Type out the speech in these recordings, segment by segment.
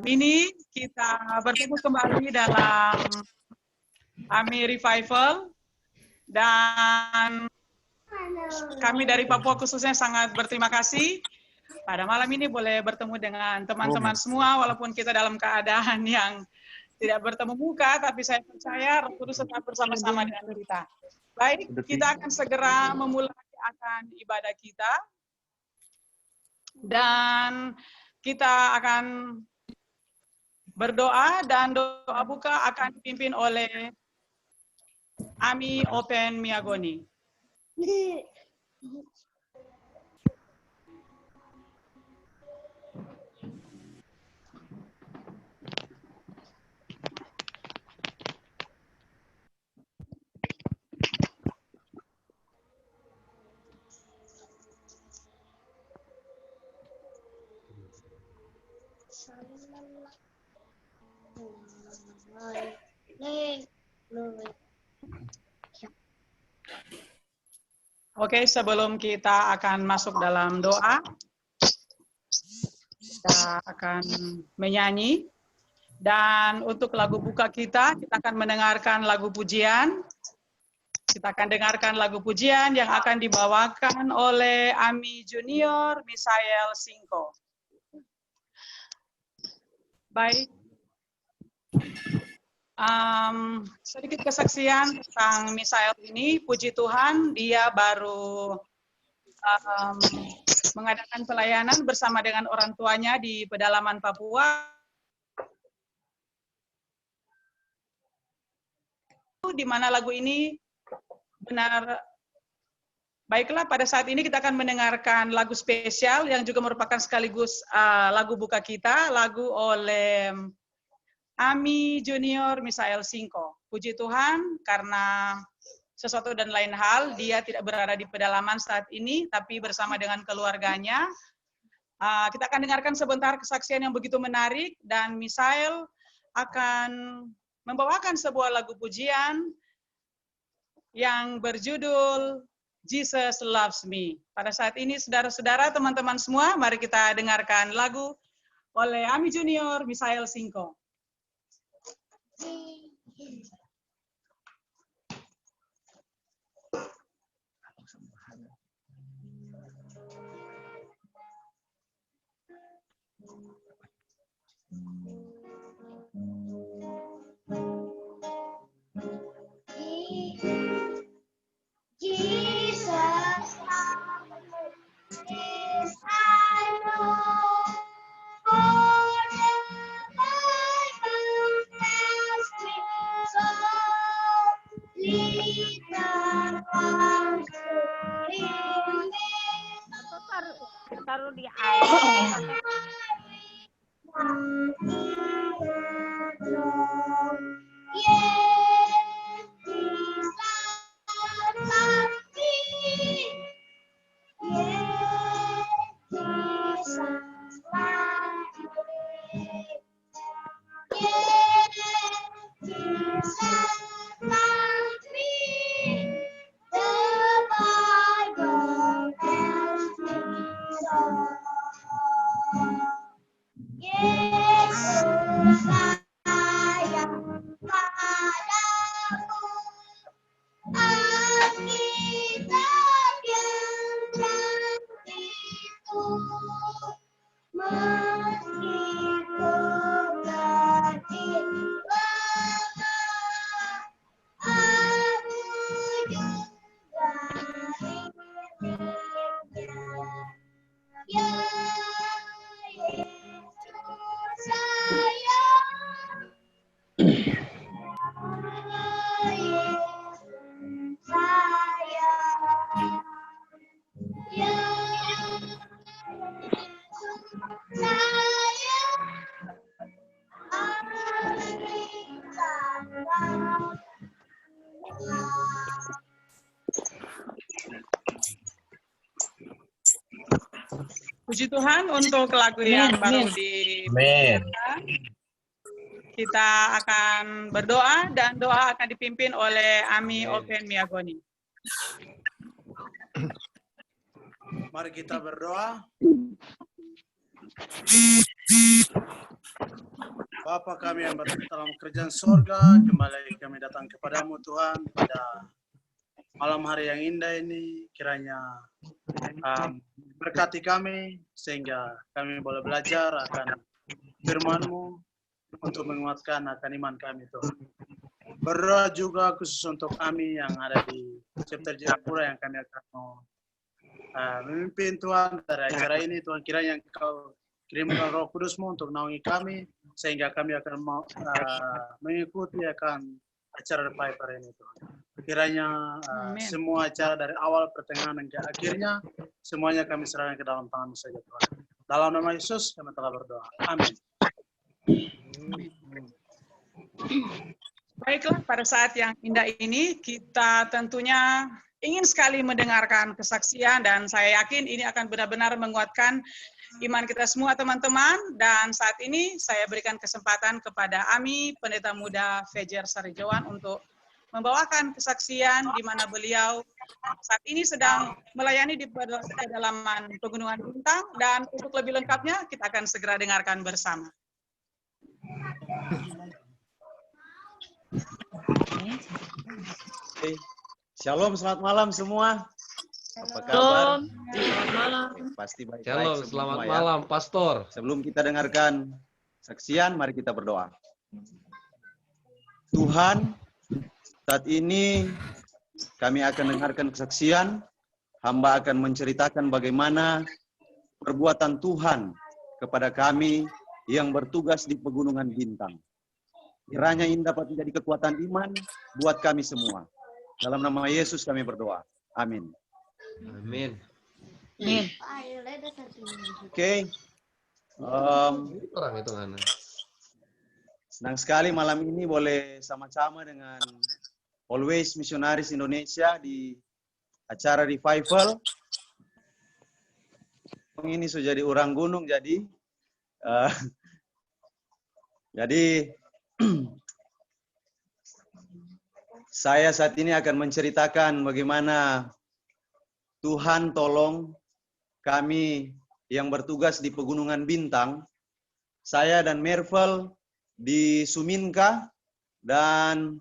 Ini kita bertemu kembali dalam AMI Revival dan kami dari Papua khususnya sangat berterima kasih pada malam ini boleh bertemu dengan teman-teman semua walaupun kita dalam keadaan yang tidak bertemu muka, tapi saya percaya Roh Kudus tetap bersama-sama dengan kita. Baik, kita akan segera memulai akan ibadah kita dan kita akan berdoa dan doa buka akan dipimpin oleh Ami Open Miagoni. Oke, sebelum kita akan masuk dalam doa, kita akan menyanyi. Dan untuk lagu buka kita akan mendengarkan lagu pujian. Kita akan dengarkan lagu pujian yang akan dibawakan oleh Ami Junior Misael Singko. Baik. Sedikit kesaksian tentang Misael ini, puji Tuhan dia baru mengadakan pelayanan bersama dengan orang tuanya di pedalaman Papua, di mana lagu ini benar. Baiklah, pada saat ini kita akan mendengarkan lagu spesial yang juga merupakan sekaligus lagu buka kita, lagu oleh Ami Junior Misael Singko. Puji Tuhan karena sesuatu dan lain hal dia tidak berada di pedalaman saat ini, tapi bersama dengan keluarganya. Kita akan dengarkan sebentar kesaksian yang begitu menarik dan Misael akan membawakan sebuah lagu pujian yang berjudul Jesus Loves Me. Pada saat ini saudara-saudara, teman-teman semua, mari kita dengarkan lagu oleh Ami Junior Misael Singko. Taruh di air. Puji Tuhan untuk lagu yang baru dibawakan. Kita akan berdoa dan doa akan dipimpin oleh Ami Open Miagoni. Mari kita berdoa. Bapa kami yang berada dalam kerjaan sorga, kembali kami datang kepadamu Tuhan pada malam hari yang indah ini, kiranya berkati kami sehingga kami boleh belajar akan firman-Mu untuk menguatkan akan iman kami Tuhan. Berdoa juga khusus untuk kami yang ada di chapter Jayapura yang kami akan memimpin Tuhan dari acara ini. Tuhan, kiranya Engkau kirimkan Roh Kudus-Mu untuk naungi kami sehingga kami akan mengikuti akan acara Piper ini Tuhan. Kiranya semua acara dari awal, pertengahan, hingga akhirnya semuanya kami serahkan ke dalam tangan-Mu saja Tuhan. Dalam nama Yesus kami telah berdoa. Amin. Baiklah, pada saat yang indah ini kita tentunya ingin sekali mendengarkan kesaksian dan saya yakin ini akan benar-benar menguatkan iman kita semua teman-teman. Dan saat ini saya berikan kesempatan kepada Ami, Pendeta Muda Fajar Sarijawan, untuk membawakan kesaksian di mana beliau saat ini sedang melayani di pedalaman Pegunungan Bintang, dan untuk lebih lengkapnya kita akan segera dengarkan bersama. Shalom, selamat malam semua. Apa kabar? Selamat malam. Pasti baik-baik. Shalom, selamat malam, Pastor. Sebelum kita dengarkan saksian, mari kita berdoa. Tuhan, saat ini kami akan dengarkan kesaksian. Hamba akan menceritakan bagaimana perbuatan Tuhan kepada kami yang bertugas di Pegunungan Bintang. Kiranya ini dapat menjadi kekuatan iman buat kami semua. Dalam nama Yesus kami berdoa. Amin. Amin. Oke. Orang itu Ana. Senang sekali malam ini boleh sama-sama dengan Always Missionaries Indonesia di acara revival. Ini sudah jadi orang gunung jadi saya saat ini akan menceritakan bagaimana Tuhan tolong kami yang bertugas di Pegunungan Bintang, saya dan Mervel di Suminka, dan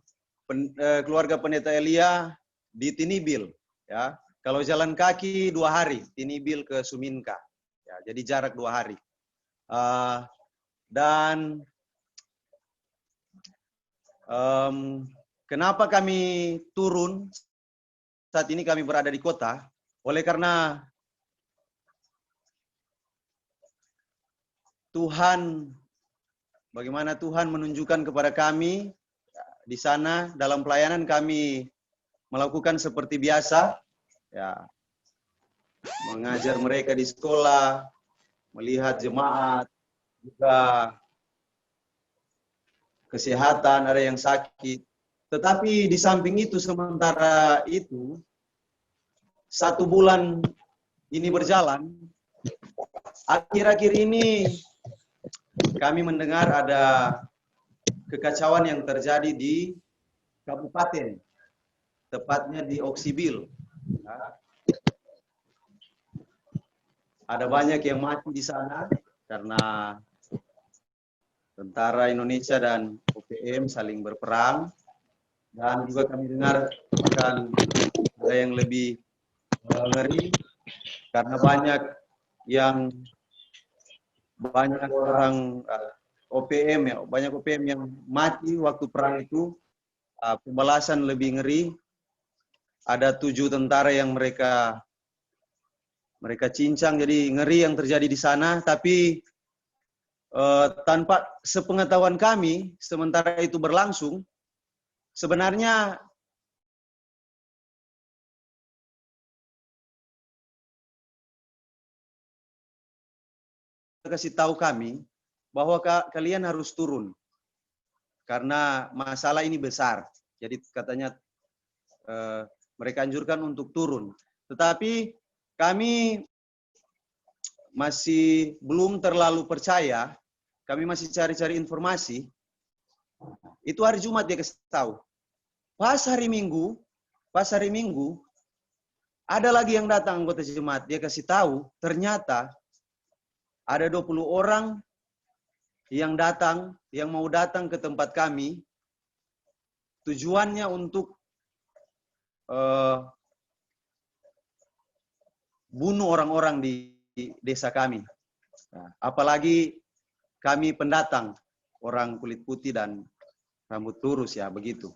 keluarga Pendeta Elia di Tinibil. Ya, kalau jalan kaki 2 hari, Tinibil ke Suminka. Ya, jadi jarak 2 hari. Kenapa kami turun saat ini kami berada di kota? Oleh karena Tuhan, bagaimana Tuhan menunjukkan kepada kami di sana dalam pelayanan kami melakukan seperti biasa, ya, mengajar mereka di sekolah, melihat jemaat, juga kesehatan, ada yang sakit. Tetapi di samping itu, sementara itu, 1 bulan ini berjalan, akhir-akhir ini kami mendengar ada kekacauan yang terjadi di kabupaten, tepatnya di Oksibil. Ada banyak yang mati di sana karena tentara Indonesia dan OPM saling berperang. Dan juga kami dengar akan ada yang lebih ngeri karena banyak orang OPM, ya, banyak OPM yang mati waktu perang itu. Pembalasan lebih ngeri. Ada 7 tentara yang mereka cincang, jadi ngeri yang terjadi di sana. Tapi tanpa sepengetahuan kami, sementara itu berlangsung, sebenarnya kasih tahu kami bahwa kalian harus turun karena masalah ini besar. Jadi katanya mereka anjurkan untuk turun. Tetapi kami masih belum terlalu percaya. Kami masih cari-cari informasi. Itu hari Jumat dia kasih tahu. Pas hari Minggu, ada lagi yang datang anggota jemaat. Dia kasih tahu, ternyata ada 20 orang yang mau datang ke tempat kami, tujuannya untuk bunuh orang-orang di desa kami. Nah, apalagi kami pendatang, orang kulit putih dan rambut lurus ya, begitu.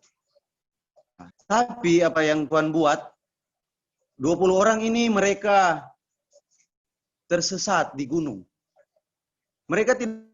Nah, tapi apa yang Tuhan buat, 20 orang ini mereka tersesat di gunung. Mereka tidak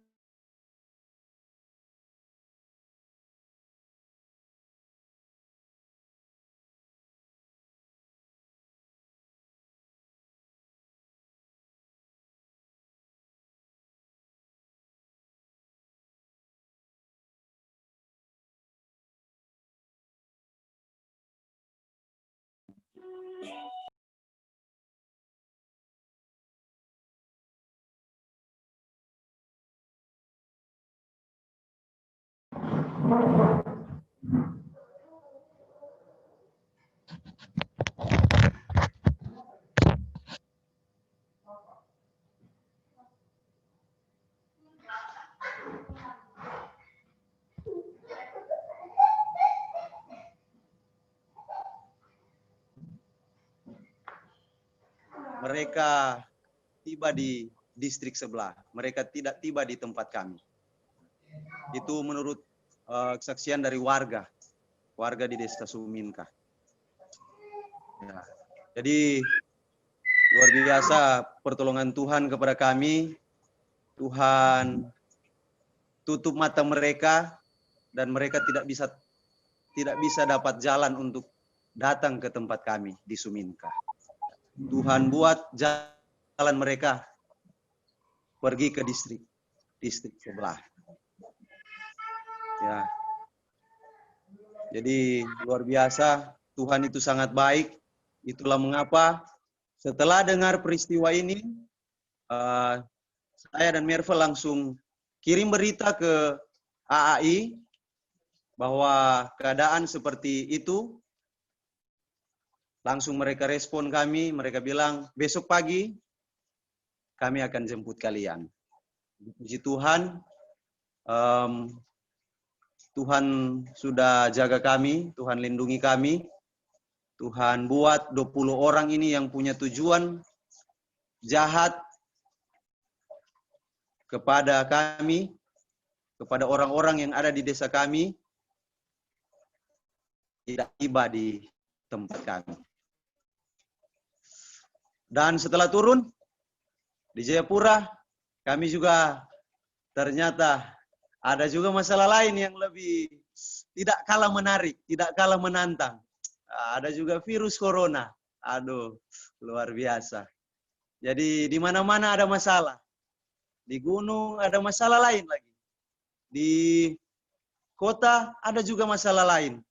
mereka tiba di distrik sebelah. Mereka tidak tiba di tempat kami. Itu menurut kesaksian dari warga di desa Suminka. Ya. Jadi luar biasa pertolongan Tuhan kepada kami. Tuhan tutup mata mereka dan mereka tidak bisa dapat jalan untuk datang ke tempat kami di Suminka. Tuhan buat jalan mereka pergi ke distrik sebelah. Ya. Jadi luar biasa, Tuhan itu sangat baik. Itulah mengapa setelah dengar peristiwa ini, saya dan Mervel langsung kirim berita ke AAI bahwa keadaan seperti itu. Langsung mereka respon kami, mereka bilang, besok pagi kami akan jemput kalian. Puji Tuhan, Tuhan sudah jaga kami, Tuhan lindungi kami. Tuhan buat 20 orang ini yang punya tujuan jahat kepada kami, kepada orang-orang yang ada di desa kami, tidak tiba di tempat kami. Dan setelah turun di Jayapura, kami juga ternyata ada juga masalah lain yang lebih tidak kalah menarik, tidak kalah menantang. Ada juga virus corona. Aduh, luar biasa. Jadi di mana-mana ada masalah. Di gunung ada masalah lain lagi. Di kota ada juga masalah lain.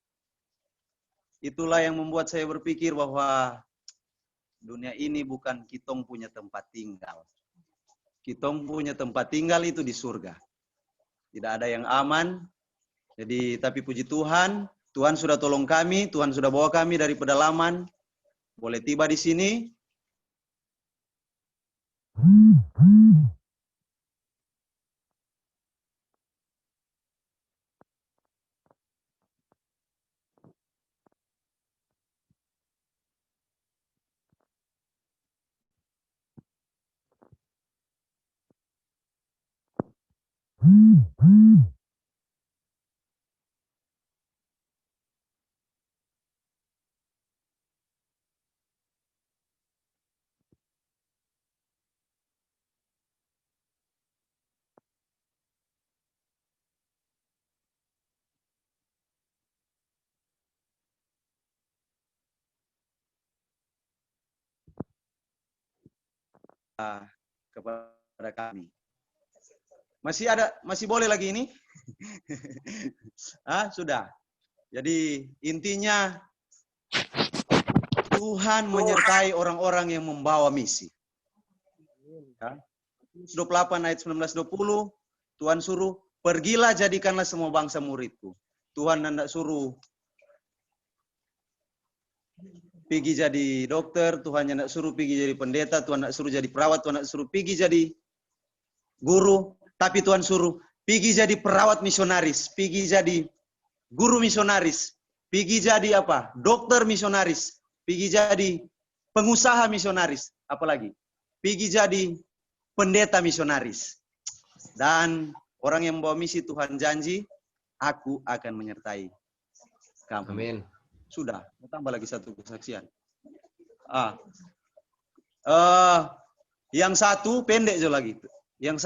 Itulah yang membuat saya berpikir bahwa dunia ini bukan kitong punya tempat tinggal. Kitong punya tempat tinggal itu di surga. Tidak ada yang aman. Jadi, tapi puji Tuhan, Tuhan sudah tolong kami, Tuhan sudah bawa kami dari pedalaman. Boleh tiba di sini. Kepada kami. Masih boleh lagi ini? Sudah. Jadi intinya Tuhan menyertai orang-orang yang membawa misi. Ya. 28 ayat 19-20, Tuhan suruh, pergilah jadikanlah semua bangsa muridku. Tuhan tidak suruh pergi jadi dokter, Tuhan tidak suruh pergi jadi pendeta, Tuhan tidak suruh jadi perawat, Tuhan tidak suruh pergi jadi guru, tapi Tuhan suruh pergi jadi perawat misionaris, pergi jadi guru misionaris, pergi jadi apa? Dokter misionaris, pergi jadi pengusaha misionaris, apalagi pergi jadi pendeta misionaris. Dan orang yang membawa misi Tuhan janji, aku akan menyertai kamu. Amin. Sudah, mau tambah lagi satu kesaksian. Yang satu pendek aja lagi. Yang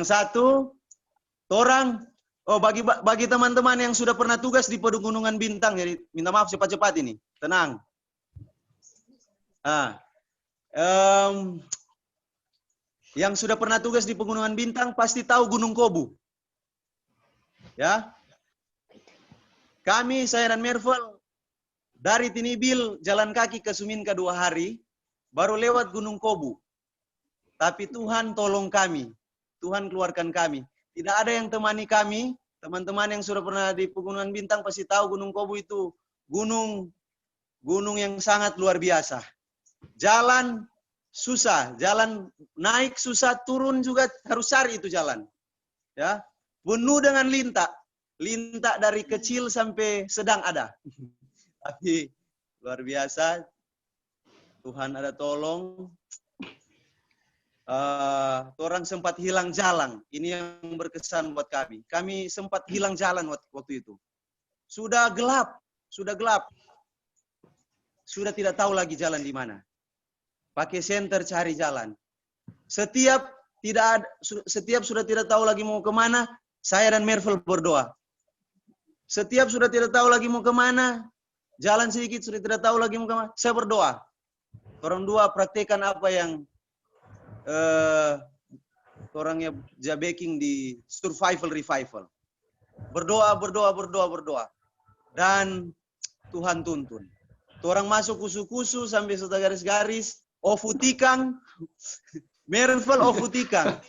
satu orang bagi teman-teman yang sudah pernah tugas di Pegunungan Bintang, jadi minta maaf cepat-cepat ini. Tenang. Yang sudah pernah tugas di Pegunungan Bintang pasti tahu Gunung Kobu. Ya. Kami, saya dan Mervel, dari Tinibil jalan kaki ke Suminka 2 hari, baru lewat Gunung Kobu. Tapi Tuhan tolong kami. Tuhan keluarkan kami. Tidak ada yang temani kami. Teman-teman yang sudah pernah di Pegunungan Bintang pasti tahu Gunung Kobu itu gunung yang sangat luar biasa. Jalan susah, jalan naik susah, turun juga harus cari itu jalan. Ya, penuh dengan lintak. Lintak dari kecil sampai sedang ada. Tapi luar biasa. Tuhan ada tolong. Orang sempat hilang jalan. Ini yang berkesan buat kami. Kami sempat hilang jalan waktu itu. Sudah gelap. Sudah tidak tahu lagi jalan di mana. Pakai senter cari jalan. Setiap sudah tidak tahu lagi mau kemana, saya dan Mervel berdoa. Setiap sudah tidak tahu lagi mau kemana, jalan sedikit sudah tidak tahu lagi mau kemana, saya berdoa. Orang dua praktekan apa yang orangnya jabeking di survival revival. Berdoa. Dan Tuhan tuntun. Orang masuk kusu-kusu sampai serta garis-garis, ofu tikang, Mervel ofu tikang.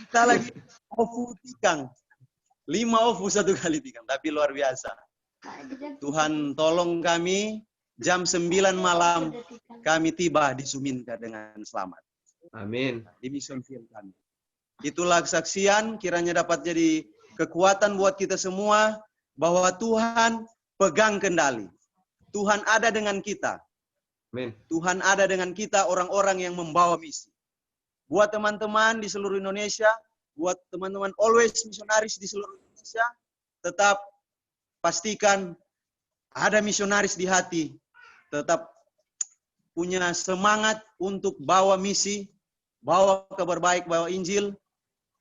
Kita lagi ofu tikang. 5 ofu 1 kali tikang, tapi luar biasa. Tuhan tolong kami, jam 9 malam kami tiba di Suminka dengan selamat. Amin. Di mission field kami. Itulah kesaksian, kiranya dapat jadi kekuatan buat kita semua, bahwa Tuhan pegang kendali. Tuhan ada dengan kita. Amin. Tuhan ada dengan kita, orang-orang yang membawa misi. Buat teman-teman di seluruh Indonesia, buat teman-teman always misionaris di seluruh Indonesia, tetap pastikan ada misionaris di hati. Tetap punya semangat untuk bawa misi, bawa kabar baik, bawa Injil,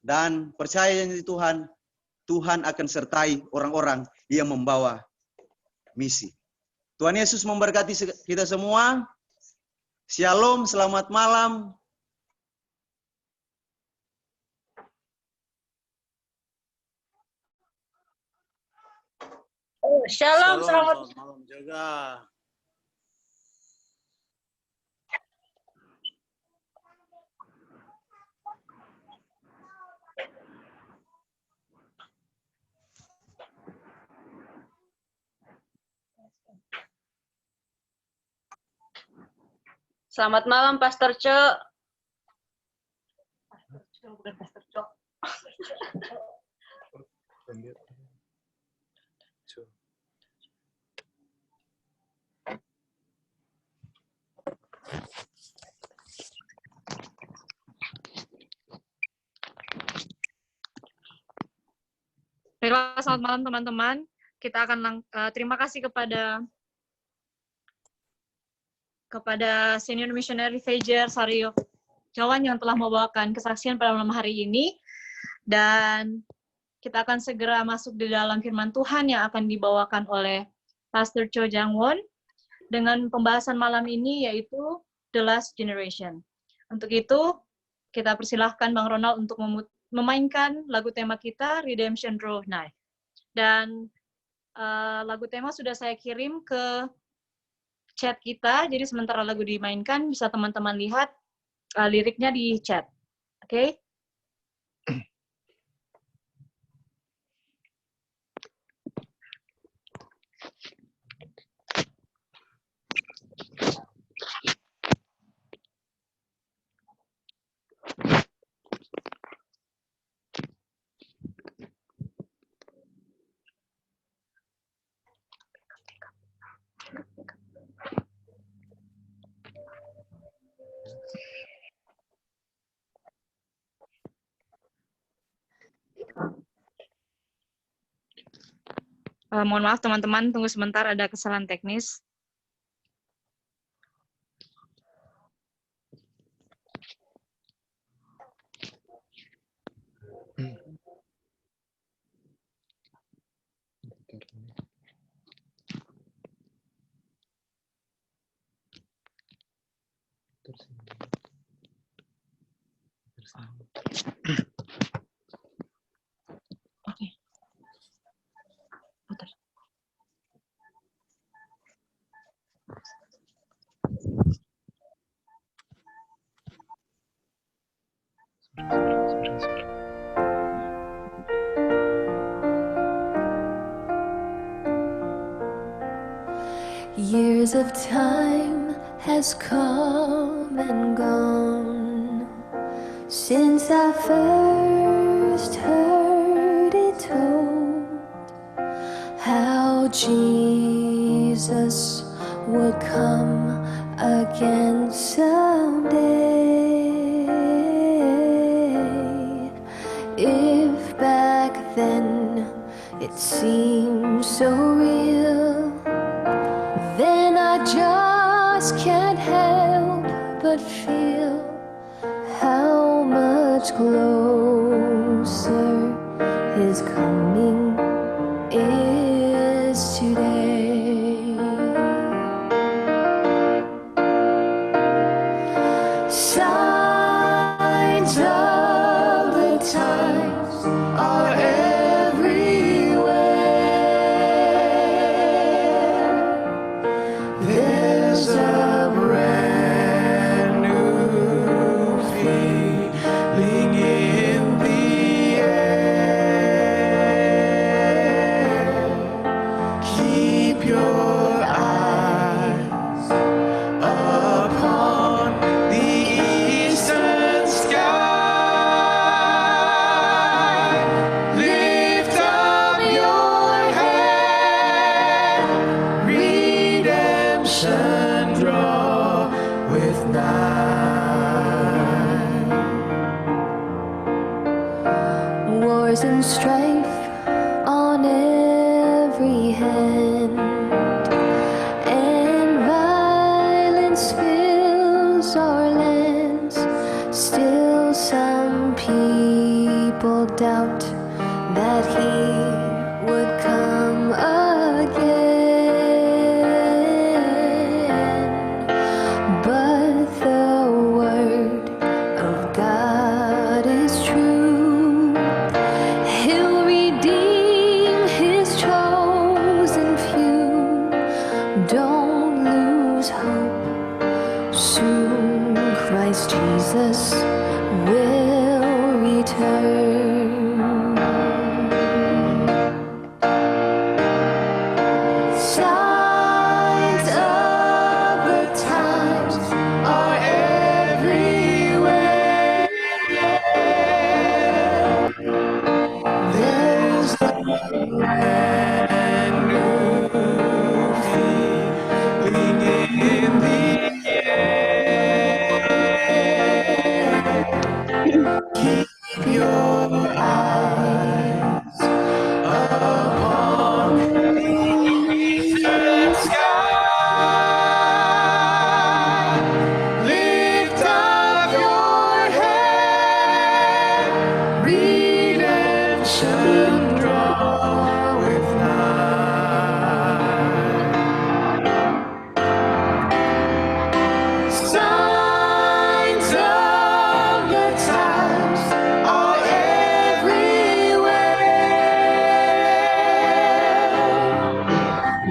dan percaya janji Tuhan, Tuhan akan sertai orang-orang yang membawa misi. Tuhan Yesus memberkati kita semua. Shalom, selamat malam. Shalom, selamat malam juga. Selamat malam, Pastor Cok. Bukan Pastor Cok. Baiklah, selamat malam teman-teman. Kita akan terima kasih kepada Senior Missionary Fajar Sario Jawan yang telah membawakan kesaksian pada malam hari ini. Dan kita akan segera masuk di dalam firman Tuhan yang akan dibawakan oleh Pastor Cho Jangwon dengan pembahasan malam ini yaitu The Last Generation. Untuk itu, kita persilahkan Bang Ronald untuk memainkan lagu tema kita, Redemption Draw Nigh. Dan lagu tema sudah saya kirim ke chat kita, jadi sementara lagu dimainkan, bisa teman-teman lihat liriknya di chat. Oke? Mohon maaf teman-teman, tunggu sebentar, ada kesalahan teknis. Oke. Putar. Years of time has come and gone since I first heard it told how Jesus would come again someday. If back then it seemed so real, then I just can't help but feel how much closer His coming is today. Signs of the times are everywhere. There's a brand new feeling in the air. Keep your eyes upon the eastern sky. Lift up your head, redemption draw with night. Wars and strife on every hand, and violence fills our lands. Still some people doubt that He would come again. But the word of God is true. He'll redeem His chosen few. Don't lose hope. Soon Christ Jesus will return. Signs of the times are everywhere. There's a brand new feeling in the air. Keep your eyes upon the eastern sky. Lift up your head, redemption draw with night. Signs of the times are everywhere.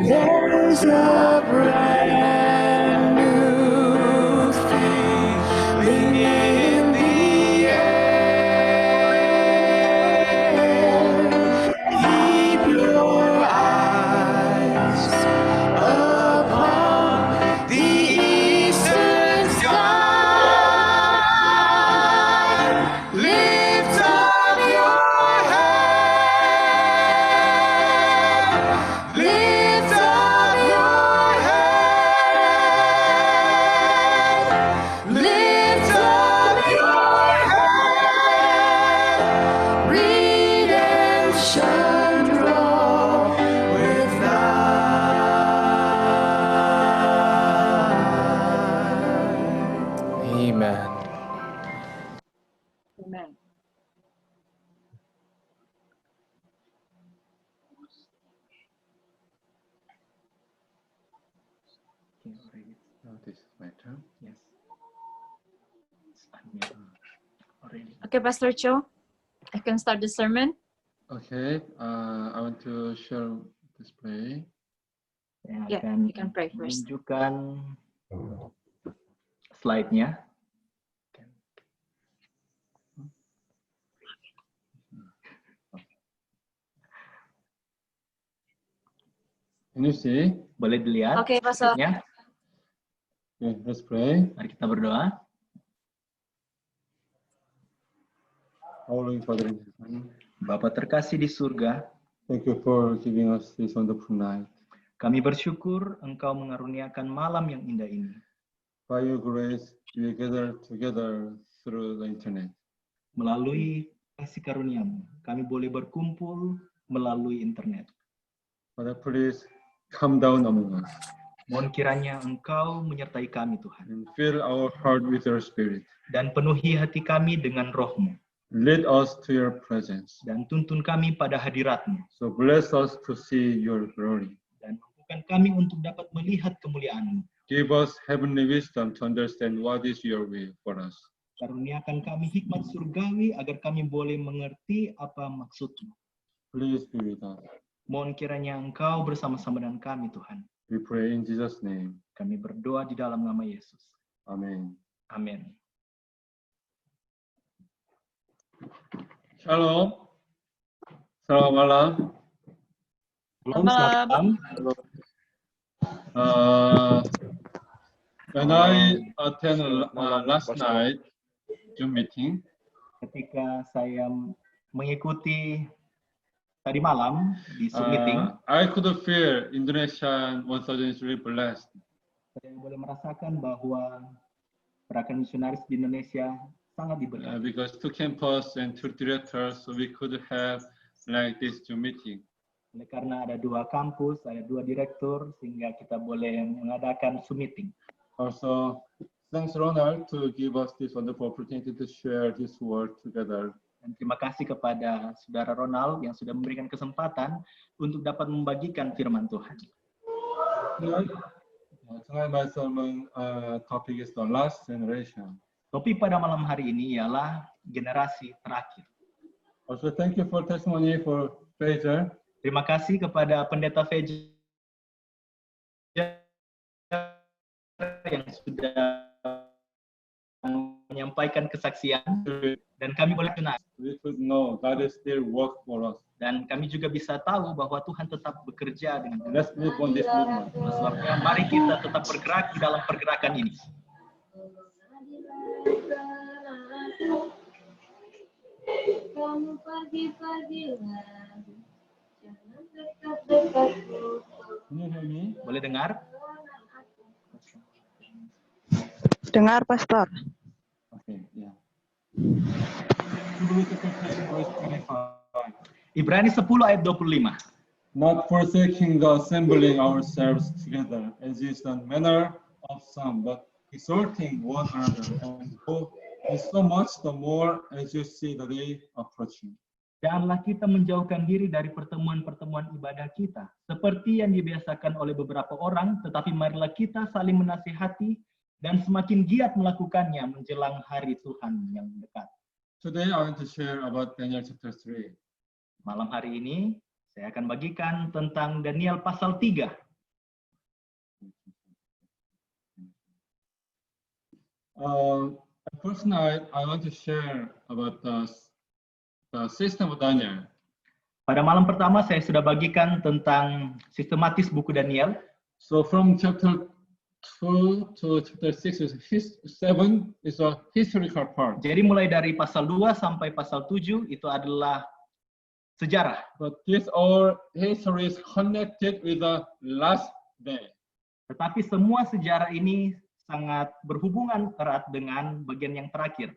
There's a brand new feeling in the air. Keep your eyes upon the eastern sky. Lift up your head. Lift up your head. Lift up your head. Redemption draw with this is my turn. Yes. I'm here already. Okay, Pastor Cho, I can start the sermon. Okay, I want to share display. Saya Yeah, akan you can pray first. menunjukkan slide-nya. Can you see? Boleh dilihat Oke, Pastor. slide-nya? Okay, let's pray. Mari kita berdoa. Holy Father in heaven, Bapa terkasih di surga, thank you for giving us this wonderful night. kami bersyukur Engkau mengaruniakan malam yang indah ini. By your grace, we gather together through the internet. Melalui kasih karunia-Mu, kami boleh berkumpul melalui internet. Father, please come down among us Mohon kiranya Engkau menyertai kami, Tuhan. and fill our heart with your spirit. Dan penuhi hati kami dengan roh-Mu. Lead us to your presence. Dan tuntun kami pada hadirat-Mu. So bless us to see your glory. Dan mampukan kami untuk dapat melihat kemuliaan-Mu. Give us heavenly wisdom to understand what is your will for us. Karuniakan kami hikmat surgawi agar kami boleh mengerti apa maksud-Mu. Please be with us. Mohon kiranya Engkau bersama-sama dengan kami, Tuhan. We pray in Jesus' name. Kami berdoa di dalam nama Yesus. Amen. Amin. Shalom. Selamat malam. Shalom, selamat malam. When I attended last night Zoom meeting, Ketika saya mengikuti tadi malam di Zoom meeting, I could feel Indonesian 1000 is really blessed. saya boleh merasakan bahwa gerakan misionaris di Indonesia sangat diberkati. Because two campus and two directors, so we could have like this Zoom meeting. Oleh karena ada 2 kampus, ada 2 direktur, sehingga kita boleh mengadakan Zoom meeting. Also, thanks Ronald to give us this wonderful opportunity to share His word together. Dan terima kasih kepada Saudara Ronald yang sudah memberikan kesempatan untuk dapat membagikan firman Tuhan. Tonight my sermon topic is the last generation. Topik pada malam hari ini ialah generasi terakhir. Also, thank you for testimony for Fraser. Terima kasih kepada Pendeta Feja yang sudah menyampaikan kesaksian dan kami boleh kenal. We could know God is still work for us. Dan kami juga bisa tahu bahwa Tuhan tetap bekerja dengan kami. Let's move on this movement. Oleh sebabnya, mari kita tetap bergerak di dalam pergerakan ini. Kamu pagi-pagi lagi, jangan dekat-dekatku. Can you hear me? Boleh dengar? Dengar, Pastor. Okay, yeah. Verse 25. Ibrani 10 ayat 25. Not forsaking the assembling ourselves together, as is the manner of some, but exhorting one another, and so much the more as you see the day approaching. Janganlah kita menjauhkan diri dari pertemuan-pertemuan ibadah kita, seperti yang dibiasakan oleh beberapa orang, tetapi marilah kita saling menasihati dan semakin giat melakukannya menjelang hari Tuhan yang dekat. Today I want to share about Daniel chapter 3. Malam hari ini, saya akan bagikan tentang Daniel pasal 3. First night, I want to share about the system of Daniel. Pada malam pertama, saya sudah bagikan tentang sistematis buku Daniel. So from chapter 2 to chapter 6 is 7 is a historical part. Jadi mulai dari pasal 2 sampai pasal 7 itu adalah sejarah. But this all history is connected with the last day. Tetapi semua sejarah ini sangat berhubungan erat dengan bagian yang terakhir,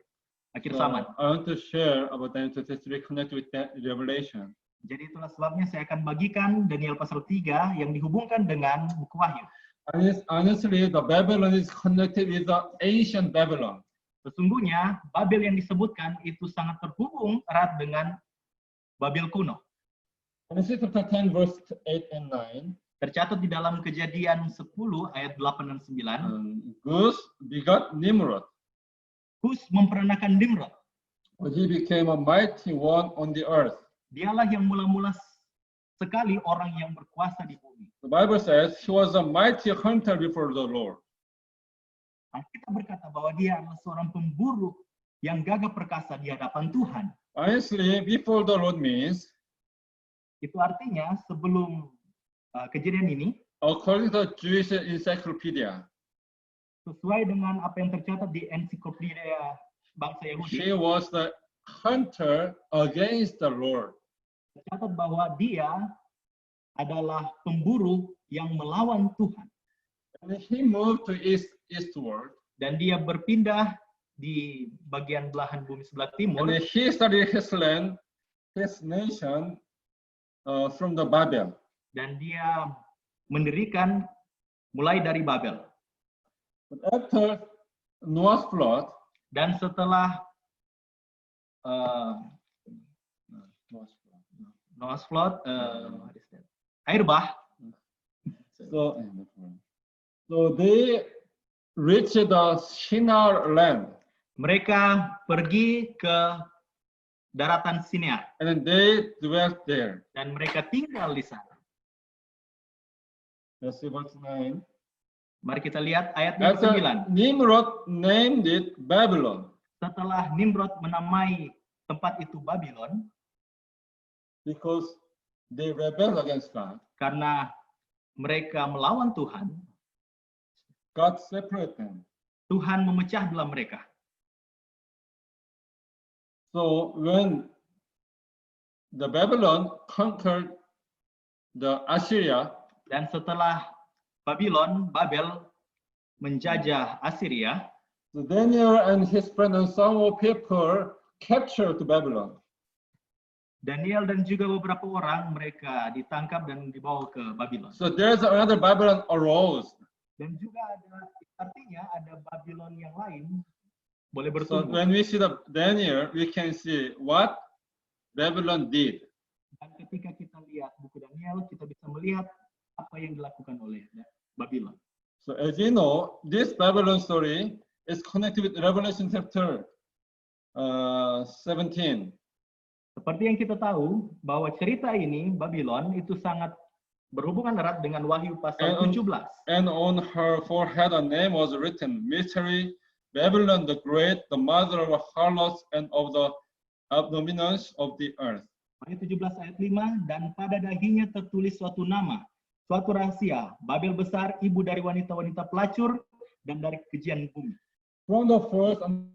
akhir zaman. I want to share about Daniel chapter 3 connected with that Revelation. Jadi itulah sebabnya saya akan bagikan Daniel pasal 3 yang dihubungkan dengan buku Wahyu. Honestly, the Babylon is connected with the ancient Babylon. Sesungguhnya Babel yang disebutkan itu sangat terhubung erat dengan Babel kuno. Genesis chapter 10 verse 8 and 9. Tercatat di dalam Kejadian 10 ayat 8 dan 9. Gus begot Nimrod. Kus memperanakan Nimrod. He became a mighty one on the earth. Dialah yang mula-mula sekali orang yang berkuasa di bumi. The Bible says he was a mighty hunter before the Lord. Alkitab berkata bahwa dia adalah seorang pemburu yang gagah perkasa di hadapan Tuhan. Honestly, before the Lord means, Itu artinya sebelum kejadian ini, according to the Jewish encyclopedia, sesuai dengan apa yang tercatat di ensiklopedia bangsa Yahudi, he was the hunter against the Lord. tercatat bahwa dia adalah pemburu yang melawan Tuhan. And he moved to eastward. Dan dia berpindah di bagian belahan bumi sebelah timur. And he started his land, his nation, from the Babel. Dan dia mendirikan mulai dari Babel. But after Noah's flood, dan setelah Noah's flood, air bah, so they reached the Shinar land. Mereka pergi ke daratan Sinear. And they dwelt there. Dan mereka tinggal di sana. Let's see verse 9. Mari kita lihat ayat yang ke-9. Nimrod named it Babylon. Setelah Nimrod menamai tempat itu Babylon, because they rebelled against God. Karena mereka melawan Tuhan. God separated them. Tuhan memecah belah mereka. So when the Babylon conquered the Assyria, dan setelah Babel menjajah Assyria, so Daniel and his friend and some of people captured Babylon. Daniel dan juga beberapa orang mereka ditangkap dan dibawa ke Babylon. So there's another Babylon arose. Dan juga artinya ada Babylon yang lain boleh So bertumbuh. when we see the Daniel, we can see what Babylon did. Dan ketika kita lihat buku Daniel, kita bisa melihat apa yang dilakukan oleh Babylon. So as you know, this Babylon story is connected with Revelation chapter 17. Seperti yang kita tahu bahwa cerita ini Babylon itu sangat berhubungan erat dengan Wahyu pasal 17. And on her forehead a name was written, Mystery, Babylon the Great, the mother of harlots and of the abominations of the earth. Wahyu 17 ayat 5, dan pada dahinya tertulis suatu nama, suatu rahasia, Babel besar, ibu dari wanita-wanita pelacur dan dari kejian bumi. From the first until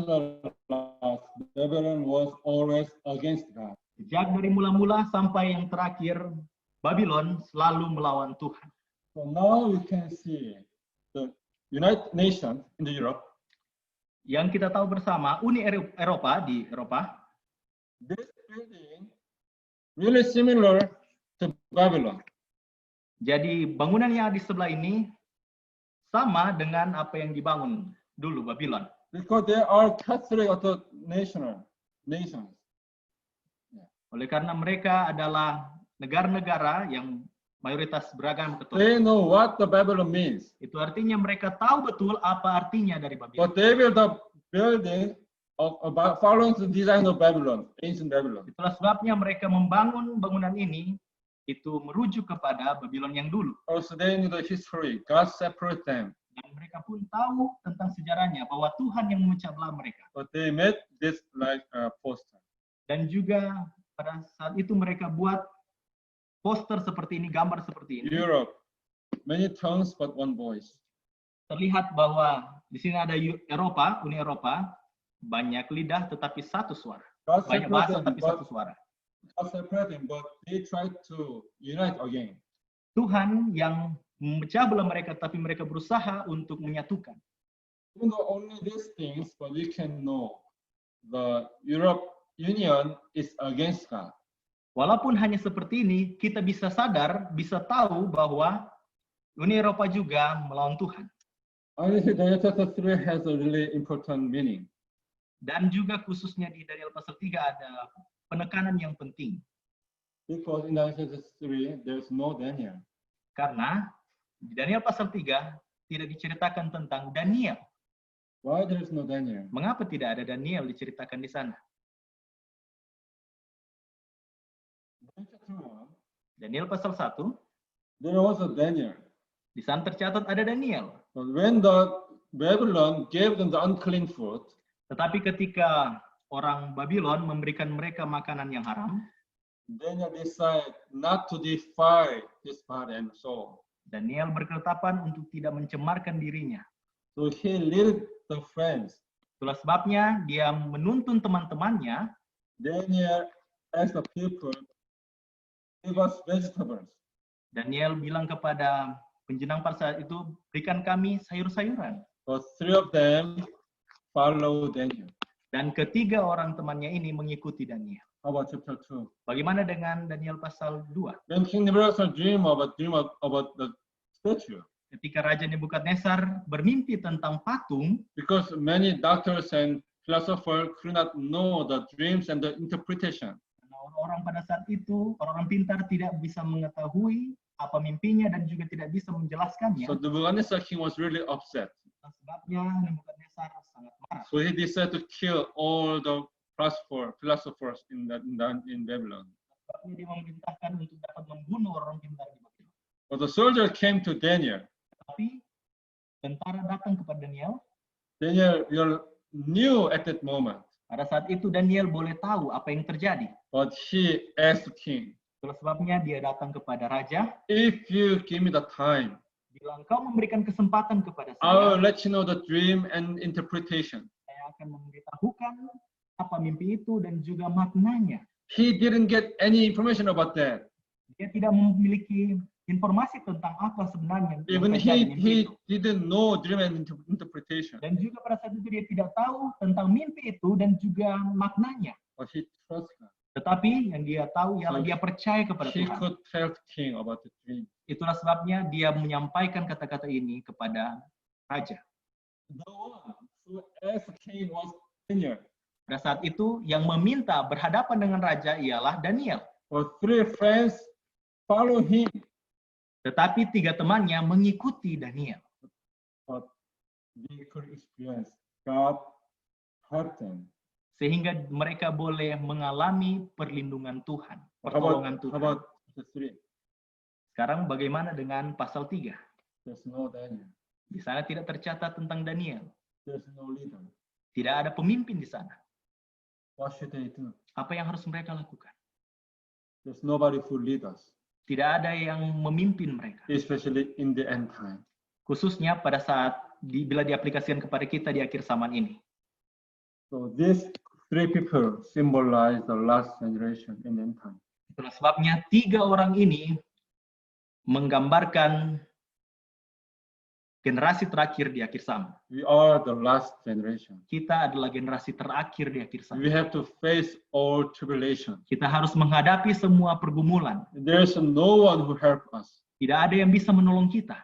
the last, Babylon was always against God. Sejak dari mula-mula sampai yang terakhir, Babylon selalu melawan Tuhan. So now we can see the United Nations in the Europe. Yang kita tahu bersama, Uni Eropa di Eropa. This building really similar to Babylon. Jadi bangunan yang di sebelah ini sama dengan apa yang dibangun dulu Babylon. Because they are Catholic nations. Oleh karena mereka adalah negara-negara yang mayoritas beragama Katolik. They know what the Babylon means. Itu artinya mereka tahu betul apa artinya dari Babylon. But they built the building about following the design of Babylon, ancient Babylon. Itulah sebabnya mereka membangun bangunan ini itu merujuk kepada Babylon yang dulu. Also they knew the history. God separated them. Dan mereka pun tahu tentang sejarahnya bahwa Tuhan yang memecah belah mereka. But they made this like a poster. Dan juga pada saat itu mereka buat poster seperti ini, gambar seperti ini. Europe, many tongues but one voice. Terlihat bahwa di sini ada Eropa, Uni Eropa, banyak lidah tetapi satu suara. Banyak bahasa tapi satu suara. God separated them, but they tried to unite again. Tuhan yang memecah belah mereka, tapi mereka berusaha untuk menyatukan. Even though only these things, but we can know the Europe Union is against God. Walaupun hanya seperti ini, kita bisa sadar, bisa tahu bahwa Uni Eropa juga melawan Tuhan. Honestly, Daniel chapter 3 has a really important meaning. Dan juga khususnya di Daniel pasal 3 ada penekanan yang penting. Because in Daniel chapter 3, there's no Daniel. Karena di Daniel pasal 3 tidak diceritakan tentang Daniel. Why there's no Daniel? Mengapa tidak ada Daniel diceritakan di sana? Daniel chapter 1, Daniel pasal 1, there was a Daniel. di sana tercatat ada Daniel. But when the Babylon gave them the unclean food, Tetapi ketika orang Babylon memberikan mereka makanan yang haram, Daniel decided not to defile his body and soul. Daniel berketetapan untuk tidak mencemarkan dirinya. So he led the friends. Itulah sebabnya dia menuntun teman-temannya. Daniel asked the people, give us vegetables. Daniel bilang kepada penjenang pada saat itu, berikan kami sayur-sayuran. But three of them follow Daniel. Dan ketiga orang temannya ini mengikuti Daniel. How about chapter 2? Bagaimana dengan Daniel pasal 2? When King Nebuchadnezzar dreamed about the statue, Ketika Raja Nebukadnezar bermimpi tentang patung, because many doctors and philosophers could not know the dreams and the interpretation. karena orang-orang pada saat itu, orang-orang pintar tidak bisa mengetahui apa mimpinya dan juga tidak bisa menjelaskannya. So the Nebuchadnezzar king was really upset. Sebabnya Nebukadnezar sangat marah. So he decided to kill all the philosophers in Babylon. Sebabnya dia memerintahkan untuk dapat membunuh orang pintar di Babylon. But the soldier came to Daniel. Tapi tentara datang kepada Daniel. Daniel, you knew at that moment. Pada saat itu Daniel boleh tahu apa yang terjadi. But he asked the king, Itulah sebabnya dia datang kepada raja. if you give me the time, Bila engkau memberikan kesempatan kepada I will saya, let you know the dream and interpretation. saya akan memberitahukan apa mimpi itu dan juga maknanya. He didn't get any information about that. Dia tidak memiliki informasi tentang apa sebenarnya yang Even terjadi di mimpi he itu. didn't know dream and interpretation. Dan juga pada saat itu dia tidak tahu tentang mimpi itu dan juga maknanya. But he trusted God. Tetapi yang dia tahu ialah So dia percaya kepada He Tuhan. could tell the king about the dream. Itulah sebabnya dia menyampaikan kata-kata ini kepada raja. The one who asked the king was Daniel. Pada saat itu yang meminta berhadapan dengan raja ialah Daniel. But three friends follow him. Tetapi tiga temannya mengikuti Daniel. But they could experience God help them. Sehingga mereka boleh mengalami perlindungan Tuhan, How pertolongan Tuhan. about the three? Sekarang bagaimana dengan pasal 3? There's no Daniel. Di sana tidak tercatat tentang Daniel. There's no leader. Tidak ada pemimpin di sana. What should they do? Apa yang harus mereka lakukan? There's nobody who lead us, Tidak ada yang memimpin mereka. especially in the end time. Khususnya pada saat bila diaplikasikan kepada kita di akhir zaman ini. So these three people symbolize the last generation in the end time. Itulah sebabnya tiga orang ini menggambarkan generasi terakhir di akhir zaman. We are the last generation. Kita adalah generasi terakhir di akhir zaman. We have to face all tribulation. Kita harus menghadapi semua pergumulan. There's no one who help us. Tidak ada yang bisa menolong kita.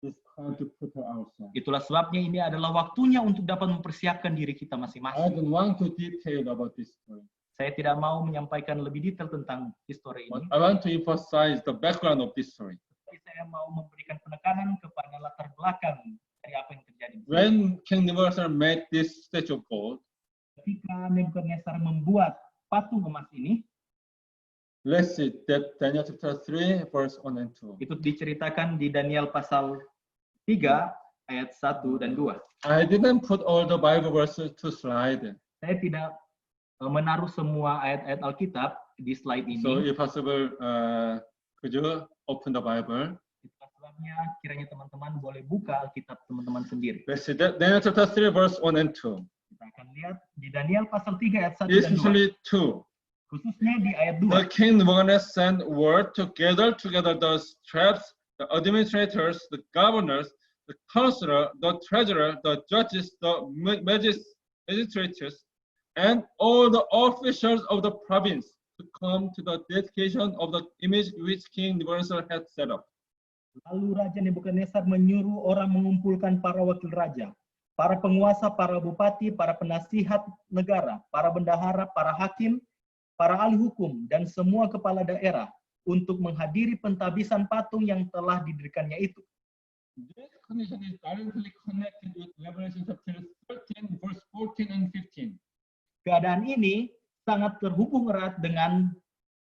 It's time to prepare ourselves. Itulah sebabnya ini adalah waktunya untuk dapat mempersiapkan diri kita I masing-masing. don't want to detail about this story, Saya tidak mau menyampaikan lebih detail tentang histori but ini. I want to emphasize the background of this story. Tapi saya mau memberikan penekanan kepada latar belakang dari apa yang terjadi. When King Nebuchadnezzar made this statue of gold, Ketika Nebukadnezar membuat patung emas ini, let's see that Daniel chapter 3, verse 1 and 2. itu diceritakan di Daniel pasal 3 ayat 1 dan 2. I didn't put all the Bible verses to slide. Saya tidak menaruh semua ayat-ayat Alkitab di slide So ini. if possible, could you open the Bible? Itulah sebabnya kiranya teman-teman boleh buka Alkitab teman-teman sendiri. Let's see that Daniel chapter 3, verse 1 and 2. Kita akan lihat di Daniel pasal 3 ayat 1 dan 2. Especially 2. Khususnya di ayat 2. The king Nebuchadnezzar sent word to gather together the satraps, the administrators, the governors, the counselor, the treasurer, the judges, the magistrates, and all the officials of the province to come to the dedication of the image which King Nebuchadnezzar had set up. Lalu Raja Nebukadnezar menyuruh orang mengumpulkan para wakil raja, para penguasa, para bupati, para penasihat negara, para bendahara, para hakim, para ahli hukum, dan semua kepala daerah untuk menghadiri pentabisan patung yang telah didirikannya itu. This condition is directly connected with Revelation chapter 13, verse 14 and 15. Keadaan ini sangat terhubung erat dengan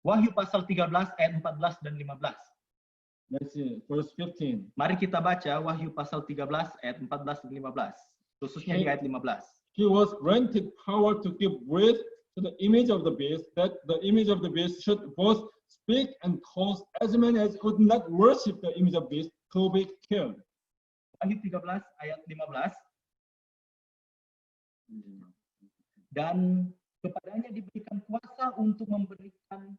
Wahyu pasal 13 ayat 14 dan 15. Let's see, verse 15. Mari kita baca Wahyu pasal 13 ayat 14 dan 15, khususnya di ayat 15. He was granted power to give breath to the image of the beast, that the image of the beast should both speak and cause as many as would not worship the image of the beast to be killed. Wahyu 13 ayat 15. Dan kepadanya diberikan kuasa untuk memberikan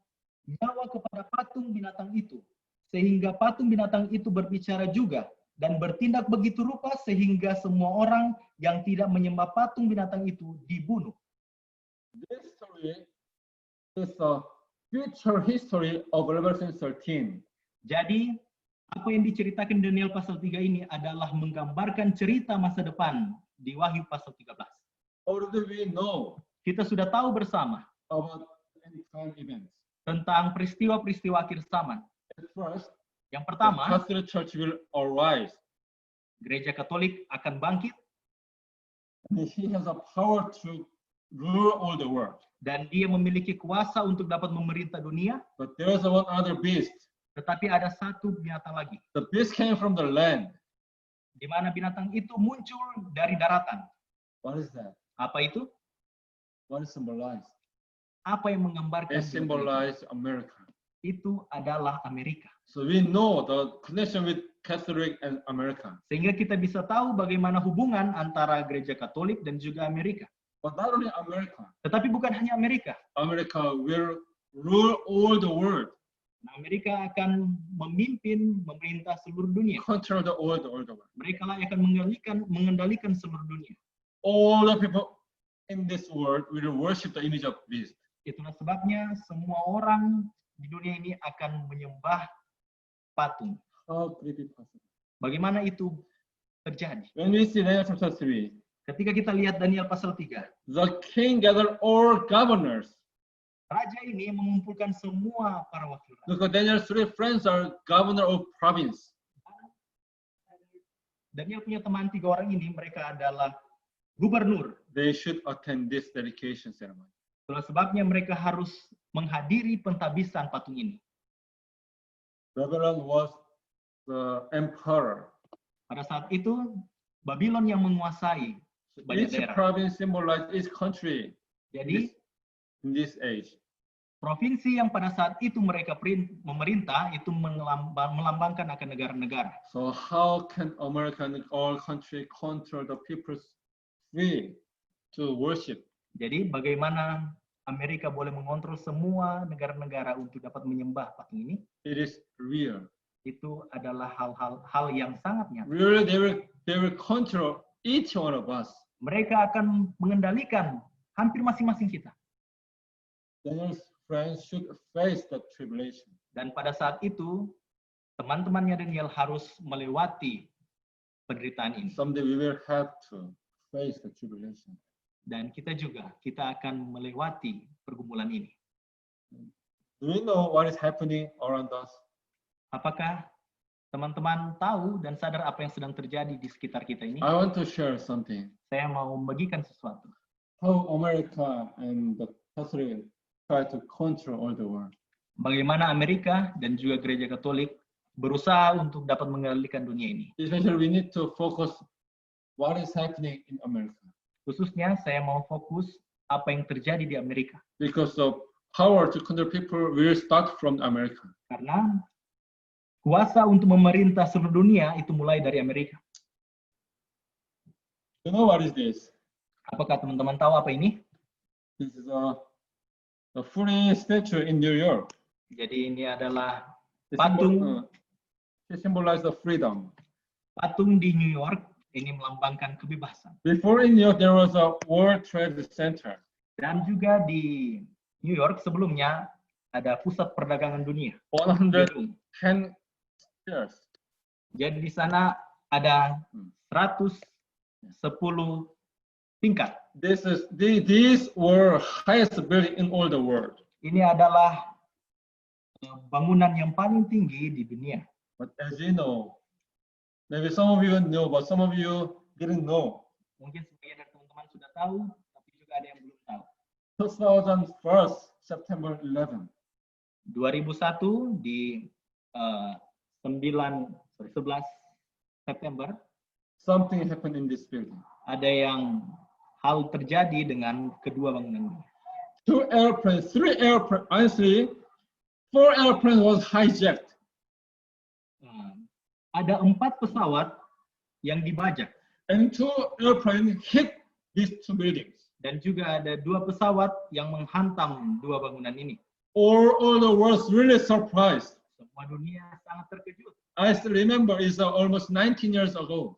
nyawa kepada patung binatang itu, sehingga patung binatang itu berbicara juga dan bertindak begitu rupa sehingga semua orang yang tidak menyembah patung binatang itu dibunuh. This story is a future history of Revelation 13. Jadi, apa yang diceritakan Daniel pasal 3 ini adalah menggambarkan cerita masa depan di Wahyu pasal 13. Already we know Kita sudah tahu bersama about end time events. tentang peristiwa-peristiwa akhir zaman. At first, Yang the pertama, Catholic Church will arise, gereja Katolik akan bangkit and he has a power to rule all the world. dan dia memiliki kuasa untuk dapat memerintah dunia, But there is one other beast. tetapi ada satu binatang lagi, The beast came from the land. di mana binatang itu muncul dari daratan. What is that? Apa itu? What is symbolized? Apa yang menggambarkan? It symbolizes America. Itu adalah Amerika. So we know the connection with Catholic and America. Sehingga kita bisa tahu bagaimana hubungan antara gereja Katolik dan juga Amerika. But not only America. Tetapi bukan hanya Amerika. America will rule all the world. Nah, Amerika akan memimpin, memerintah seluruh dunia. Control the world. Mereka lah yang akan mengendalikan seluruh dunia. All the people in this world will worship the image of beast. Itulah sebabnya semua orang di dunia ini akan menyembah patung. How could it be possible? Bagaimana itu terjadi? When we see Daniel chapter 3, Ketika kita lihat Daniel pasal 3, the king gathered all governors. raja ini mengumpulkan semua para wakil raja. Because Daniel's 3 friends are governor of province. Daniel punya teman 3 orang ini, mereka adalah gubernur. They should attend this dedication ceremony. Itulah sebabnya mereka harus menghadiri pentabisan patung ini. Babylon was the emperor. Pada saat itu, Babylon yang menguasai banyak Each daerah. province symbolized each country Jadi, in this age. provinsi yang pada saat itu mereka memerintah itu melambangkan akan negara-negara. So how can America and all country control the people's free to worship? Jadi bagaimana Amerika boleh mengontrol semua negara-negara untuk dapat menyembah patung ini? It is real. Itu adalah hal yang sangat nyata. Really, they will control each one of us. Mereka akan mengendalikan hampir masing-masing kita. Daniel's friends should face the tribulation. Dan pada saat itu, teman-temannya Daniel harus melewati penderitaan ini. Someday we will have to face the tribulation. Dan kita juga, kita akan melewati pergumulan ini. Do we know what is happening around us? Apakah teman-teman tahu dan sadar apa yang sedang terjadi di sekitar kita ini? I want to share something. Saya mau membagikan sesuatu. How America and the Catholic try to control all the world. Bagaimana Amerika dan juga gereja Katolik berusaha untuk dapat mengendalikan dunia ini. Especially we need to focus what is happening in America. Khususnya saya mau fokus apa yang terjadi di Amerika. Because the power to control people will start from America. Karena kuasa untuk memerintah seluruh dunia itu mulai dari Amerika. You know what is this? Apakah teman-teman tahu apa ini? This is a free statue in New York. Jadi ini adalah It patung symbolizes the freedom. patung di New York. Ini melambangkan kebebasan. Before in New York, there was a World Trade Center. Dan juga di New York sebelumnya ada pusat perdagangan dunia. 110 years. Jadi di sana ada 110 tingkat. These were highest building in all the world. Ini adalah bangunan yang paling tinggi di dunia. But as you know, maybe some of you know, but some of you didn't know. Mungkin sebagian dari teman-teman sudah tahu, tapi juga ada yang belum tahu. 2001, September 11. 2001 di 11 September Something happened in this building. ada yang hal terjadi dengan kedua bangunan ini. 2 airplanes, 3 airplanes, honestly, 4 airplanes was hijacked. Ada 4 pesawat yang dibajak. And 2 airplanes hit these 2 buildings. Dan juga ada 2 pesawat yang menghantam 2 bangunan ini. All the world really surprised. Semua dunia sangat terkejut. I still remember it's almost 19 years ago.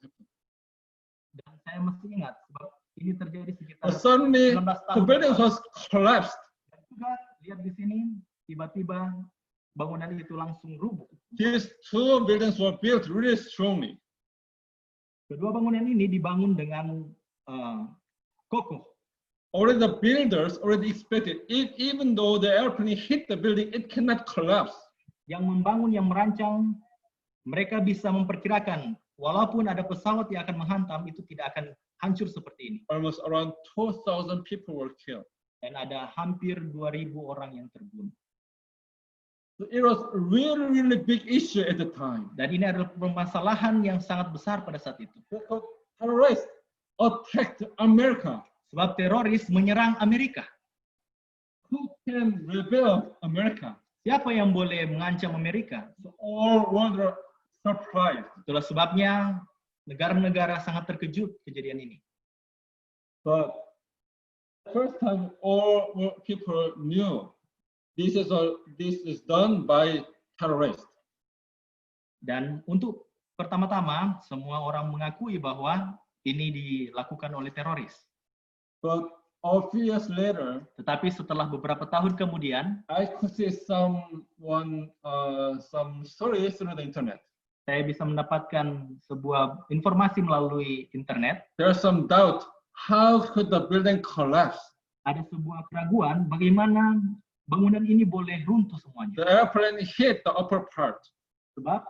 Dan saya masih ingat sebab ini terjadi sekitar But suddenly 19 the tahun building lalu. was collapsed. Dan juga lihat di sini tiba-tiba bangunan itu langsung rubuh. These 2 buildings were built really strongly. Kedua bangunan ini dibangun dengan kokoh. Already the builders already expected, even though the airplane hit the building, it cannot collapse. Yang membangun, yang merancang, mereka bisa memperkirakan walaupun ada pesawat yang akan menghantam, itu tidak akan hancur seperti ini. Almost around 2,000 people were killed. Dan ada hampir 2.000 orang yang terbunuh. So it was a really big issue at the time. Dan ini adalah permasalahan yang sangat besar pada saat itu. Because terrorists attacked America. Sebab teroris menyerang Amerika. Who can rebel America? Siapa yang boleh mengancam Amerika? So all were surprised. Itulah sebabnya negara-negara sangat terkejut kejadian ini. But first time all people knew this is done by terrorists. Dan untuk pertama-tama semua orang mengakui bahwa ini dilakukan oleh teroris. But a few years later, Tetapi setelah beberapa tahun kemudian, I could see some stories through the internet. saya bisa mendapatkan sebuah informasi melalui internet. There's some doubt. How could the building collapse? Ada sebuah keraguan bagaimana bangunan ini boleh runtuh semuanya. The airplane hit the upper part. Sebab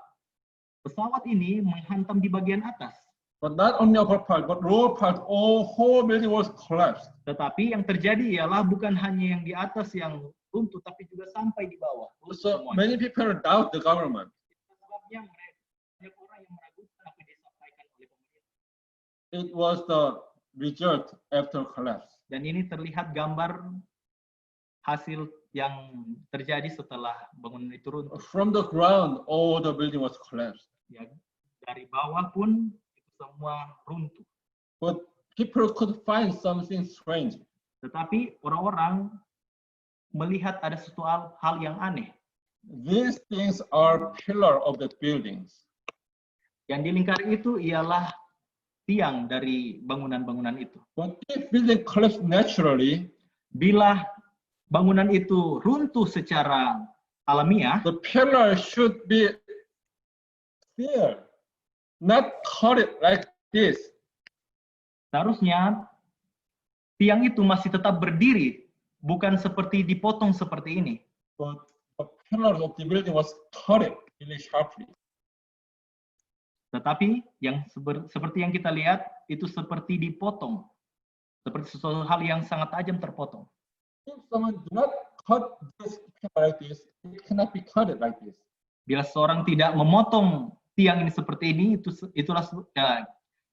pesawat ini menghantam di bagian atas. But not only upper part, but lower part, whole building was collapsed. Tetapi yang terjadi ialah bukan hanya yang di atas yang runtuh, tapi juga sampai di bawah. So many people doubt the government. Sebabnya banyak orang yang meragukan apa yang disampaikan oleh pemerintah. It was the result after collapse. Dan ini terlihat gambar hasil yang terjadi setelah bangunan itu runtuh. From the ground, all the building was collapsed. Ya, dari bawah pun itu semua runtuh. But people could find something strange. Tetapi orang-orang melihat ada suatu hal yang aneh. These things are pillar of the buildings. Yang di lingkaran itu ialah tiang dari bangunan-bangunan itu. But if building collapse naturally, bila bangunan itu runtuh secara alamiah, the pillar should be there, not cut it like this. Seharusnya tiang itu masih tetap berdiri, bukan seperti dipotong seperti ini. But the pillar of the building was cut it really sharply. Tetapi yang seperti yang kita lihat itu seperti dipotong, seperti sesuatu hal yang sangat tajam terpotong. If someone do not cut this pillar like this, it cannot be cut it like this. Bila seorang tidak memotong tiang ini seperti ini,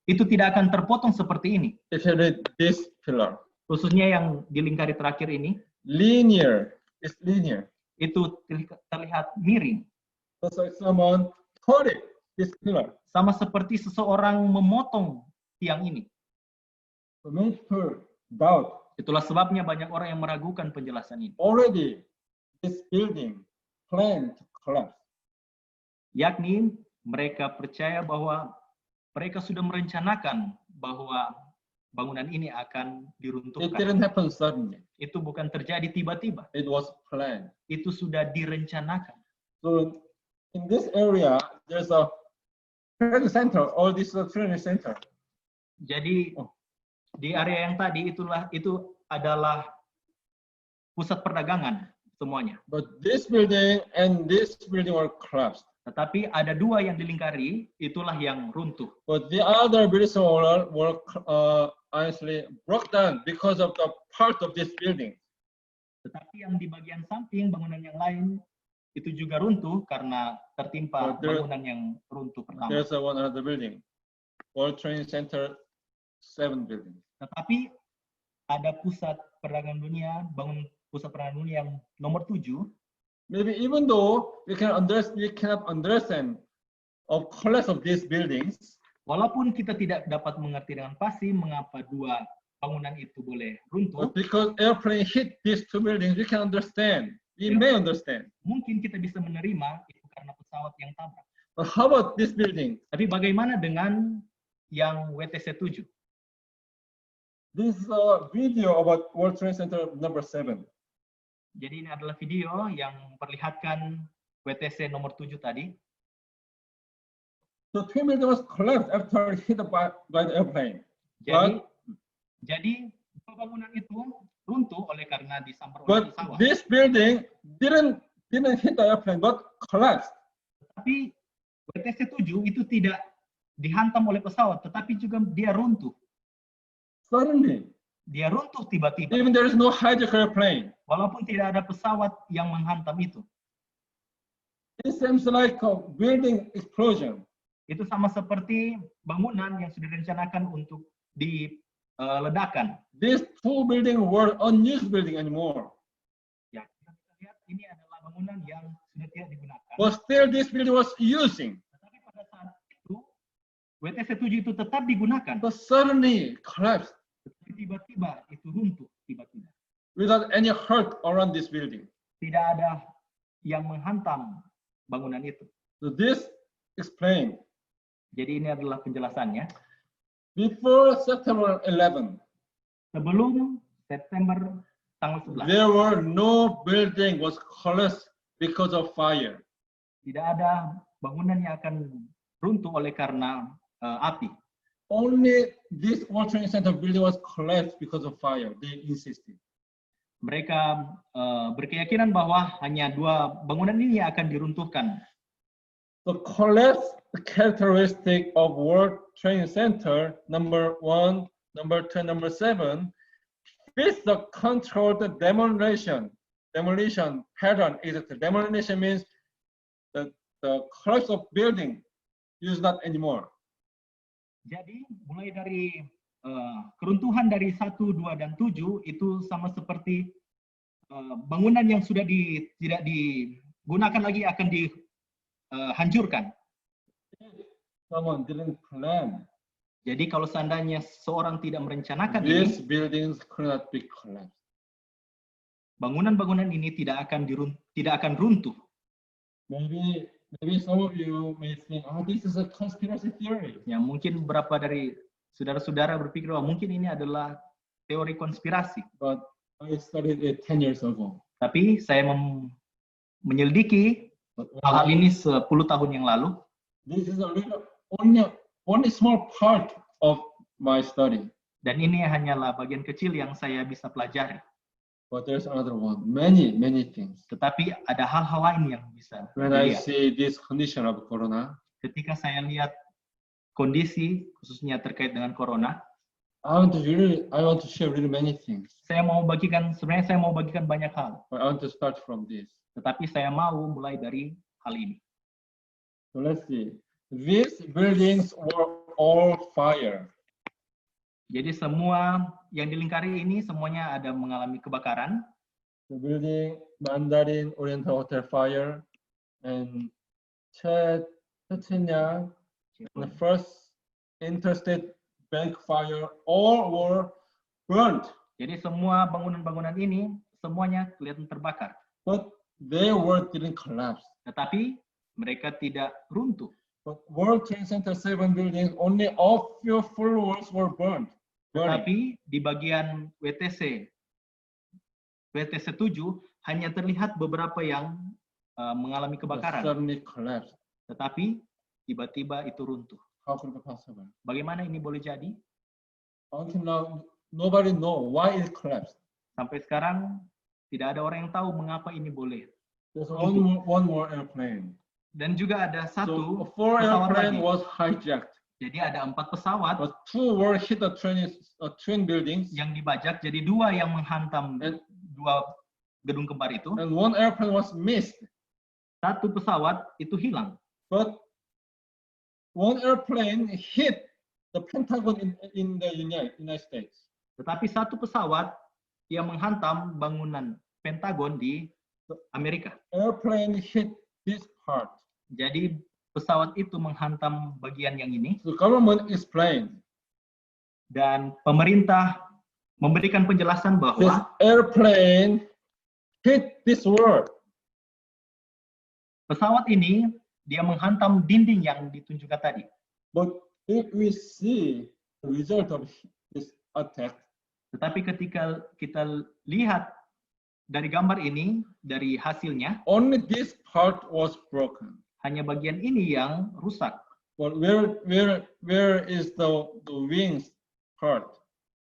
itu tidak akan terpotong seperti ini. Especially this pillar. Khususnya yang di lingkari terakhir ini, Linear, it's linear. itu terlihat miring. So someone cut it, this pillar. Sama seperti seseorang memotong tiang ini. So many people doubt. Itulah sebabnya banyak orang yang meragukan penjelasan ini. Already, this building planned to collapse. Yakni mereka percaya bahwa mereka sudah merencanakan bahwa bangunan ini akan It diruntuhkan. didn't happen suddenly. Itu bukan terjadi tiba-tiba. It was planned. Itu sudah direncanakan. So in this area, there's a training center. All this is a training center. Jadi di area yang tadi itu adalah pusat perdagangan. semuanya. But this building and this building were collapsed. Tetapi ada dua yang dilingkari, itulah yang runtuh. But the other buildings were honestly broke down because of the part of this building. Tetapi yang di bagian samping bangunan yang lain itu juga runtuh karena tertimpa bangunan yang runtuh pertama. There's one other building, World Trade Center 7 building. Tetapi ada pusat perdagangan dunia, bangun pusat perdagangan dunia yang nomor 7. Maybe even though we cannot understand of collapse of these buildings, walaupun kita tidak dapat mengerti dengan pasti mengapa dua bangunan itu boleh runtuh, but because airplane hit these two buildings, we can understand. We may understand. Mungkin kita bisa menerima itu karena pesawat yang tabrak. But how about this building? Tapi bagaimana dengan yang WTC 7? This is a video about World Trade Center number 7. Jadi ini adalah video yang memperlihatkan WTC nomor 7 tadi. The twin building was collapsed after hit by the airplane. Jadi dua bangunan itu runtuh oleh karena disambar oleh But pesawat. this building didn't hit the airplane, but collapsed. Tapi WTC 7 itu tidak dihantam oleh pesawat, tetapi juga dia runtuh. Suddenly, dia runtuh tiba-tiba. Even there is no hijacker plane. Walaupun tidak ada pesawat yang menghantam itu. It seems like a building explosion. Itu sama seperti bangunan yang sudah direncanakan untuk diledakkan. These two buildings were unused building anymore. Ya, kita lihat ini adalah bangunan yang sudah tidak digunakan. But still, this building was using. Tetapi pada saat itu, WTC 7 itu tetap digunakan. But suddenly collapsed. Tiba-tiba itu runtuh tiba-tiba. Without any hurt around this building. Tidak ada yang menghantam bangunan itu. So this explained. Jadi ini adalah penjelasannya. Before September 11, sebelum September tanggal 11, there were no building was collapsed because of fire. Tidak ada bangunan yang akan runtuh oleh karena api. Only this World Trade Center building was collapsed because of fire. They insisted. Mereka berkeyakinan bahwa hanya dua bangunan ini yang akan diruntuhkan. The collapse characteristic of World Trade Center number 1, number 2, number 7 fits the controlled demolition pattern. Demolition means the collapse of building is not anymore. Jadi mulai dari keruntuhan dari 1, 2, dan 7 itu sama seperti bangunan yang sudah tidak digunakan lagi akan dihancurkan. Someone didn't plan. Jadi kalau seandainya seorang tidak merencanakan These ini, buildings could not be collapsed. Bangunan-bangunan ini tidak akan runtuh. Maybe some of you may think, oh, this is a conspiracy theory. Ya, mungkin beberapa dari saudara-saudara berpikir bahwa mungkin ini adalah teori konspirasi. But I studied it 10 years ago. Tapi saya menyelidiki hal ini 10 tahun yang lalu. This is only small part of my study. Dan ini hanyalah bagian kecil yang saya bisa pelajari. But there's another one. Many things. Tetapi ada hal-hal lain yang bisa When I dilihat. see this condition of corona, Ketika saya lihat kondisi khususnya terkait dengan corona, I want to share really many things. sebenarnya saya mau bagikan banyak hal. But I want to start from this. Tetapi saya mau mulai dari hal ini. So let's see. These buildings were all fire. Jadi semua yang dilingkari ini semuanya ada mengalami kebakaran. The building Mandarin Oriental Hotel fire and Chechnya, the first Interstate Bank fire, all were burnt. Jadi semua bangunan-bangunan ini semuanya kelihatan terbakar. But they didn't collapse. Tetapi mereka tidak runtuh. But World Trade Center 7 buildings, only a few floors were burnt. Tetapi di bagian WTC 7 hanya terlihat beberapa yang mengalami kebakaran. Suddenly collapsed. Tetapi tiba-tiba itu runtuh. How could it be possible? Bagaimana ini boleh jadi? Until now, nobody knows why it collapsed. Sampai sekarang Tidak ada orang yang tahu mengapa ini boleh. There's one more airplane. Dan juga ada satu So 4 pesawat airplane lagi. was hijacked. Jadi ada 4 pesawat But 2 were hit the twin buildings, yang dibajak, jadi 2 yang menghantam And- 2 gedung kembar itu. and 1 airplane was missed. Satu pesawat itu hilang. But 1 airplane hit the Pentagon in the United States. Tetapi satu pesawat yang menghantam bangunan Pentagon di Amerika. Airplane hit this part. Jadi pesawat itu menghantam bagian yang ini The government explained dan pemerintah memberikan penjelasan this bahwa airplane hit this wall. pesawat ini dia menghantam dinding yang ditunjukkan tadi. But if we see the result of this attack, Tetapi ketika kita lihat dari gambar ini, dari hasilnya, only this part was broken. hanya bagian ini yang rusak. But where is the wings part?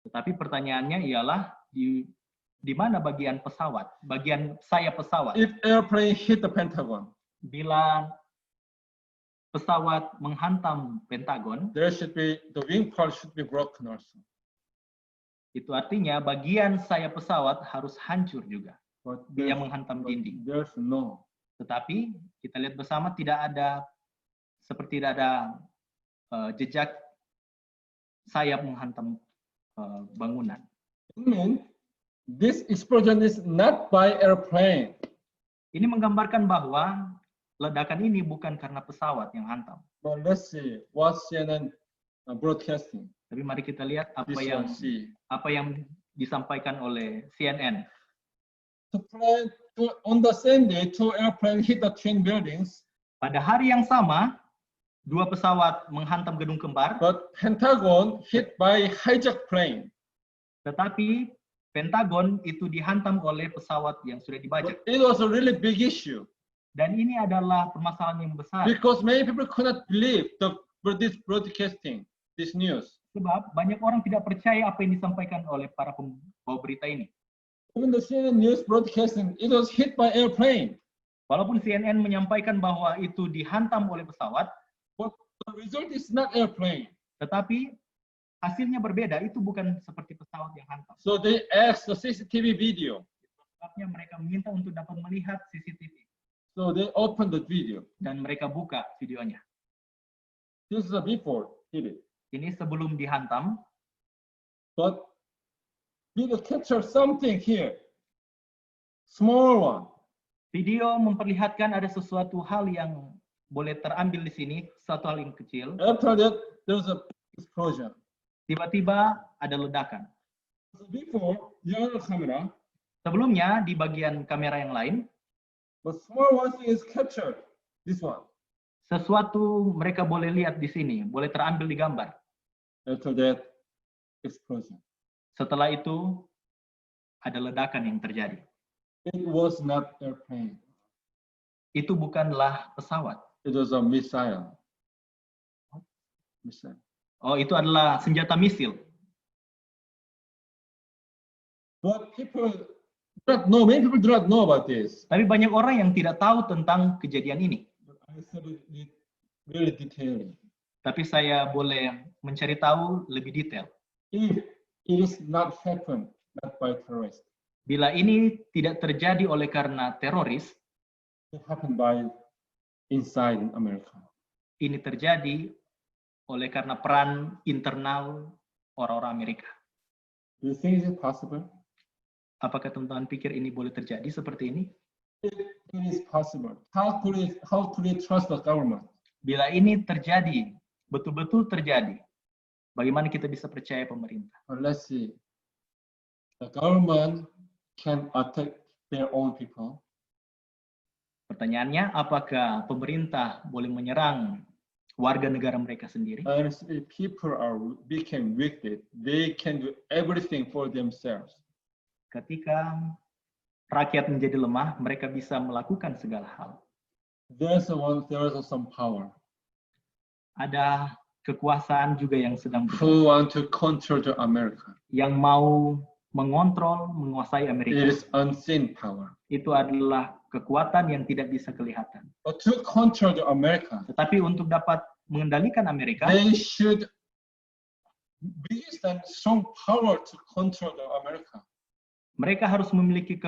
Tetapi pertanyaannya ialah di mana bagian pesawat, bagian sayap pesawat. If airplane hit the Pentagon, Bila pesawat menghantam Pentagon, there should be the wing part should be broken also. itu artinya bagian sayap pesawat harus hancur juga. But Dia menghantam dinding. there's no. Tetapi kita lihat bersama tidak ada jejak sayap menghantam bangunan. I mean, this explosion is not by airplane. Ini menggambarkan bahwa ledakan ini bukan karena pesawat yang hantam. But let's see what CNN broadcasting. Tapi mari kita lihat This one, see. apa yang disampaikan oleh CNN. On the same day, 2 airplanes hit the twin buildings, Pada hari yang sama, 2 pesawat menghantam gedung kembar, but Pentagon hit by hijacked plane. tetapi Pentagon itu dihantam oleh pesawat yang sudah dibajak. But it was a really big issue Dan ini adalah permasalahan yang besar. because many people could not believe this broadcasting, this news. Sebab banyak orang tidak percaya apa yang disampaikan oleh para pembawa berita ini. Even the CNN news broadcasting, it was hit by airplane. Walaupun CNN menyampaikan bahwa itu dihantam oleh pesawat, But the result is not airplane. tetapi hasilnya berbeda. Itu bukan seperti pesawat yang hantam. So they asked the CCTV video. Sebabnya mereka meminta untuk dapat melihat CCTV. So they opened the video. Dan mereka buka videonya. This is a before hit it. Ini sebelum dihantam, But video capture something here. Small one. video memperlihatkan ada sesuatu hal yang boleh terambil di sini, satu hal yang kecil. After that, there was a explosion. Tiba-tiba ada ledakan. So before, the other camera, Sebelumnya di bagian kamera yang lain, but small one is captured. This one. sesuatu mereka boleh lihat di sini, boleh terambil di gambar. After that, explosion. Setelah itu ada ledakan yang terjadi. It was not airplane. Itu bukanlah pesawat. It was a missile. Missile. Oh, itu adalah senjata misil. But people do not know. Many people do not know about this. Tapi banyak orang yang tidak tahu tentang kejadian ini. But I studied it really detailing. Tapi saya boleh mencari tahu lebih detail. If it is not happened, not by terrorists, Bila ini tidak terjadi oleh karena teroris, it happened by inside in America. ini terjadi oleh karena peran internal orang-orang Amerika. Do you think it is possible? Apakah teman-teman pikir ini boleh terjadi seperti ini? It is possible. How could we trust the government? Bila ini terjadi, betul-betul terjadi, bagaimana kita bisa percaya pemerintah? But let's see. The government can attack their own people. Pertanyaannya, apakah pemerintah boleh menyerang warga negara mereka sendiri? And if people became wicked, they can do everything for themselves. Ketika rakyat menjadi lemah, mereka bisa melakukan segala hal. There is some power Ada kekuasaan juga yang sedang who want to control America. yang mau mengontrol, menguasai It Amerika. is unseen power. Itu adalah kekuatan yang tidak bisa kelihatan. But to control the America, Tetapi untuk dapat mengendalikan Amerika, they should be and strong power to control the America. mereka harus memiliki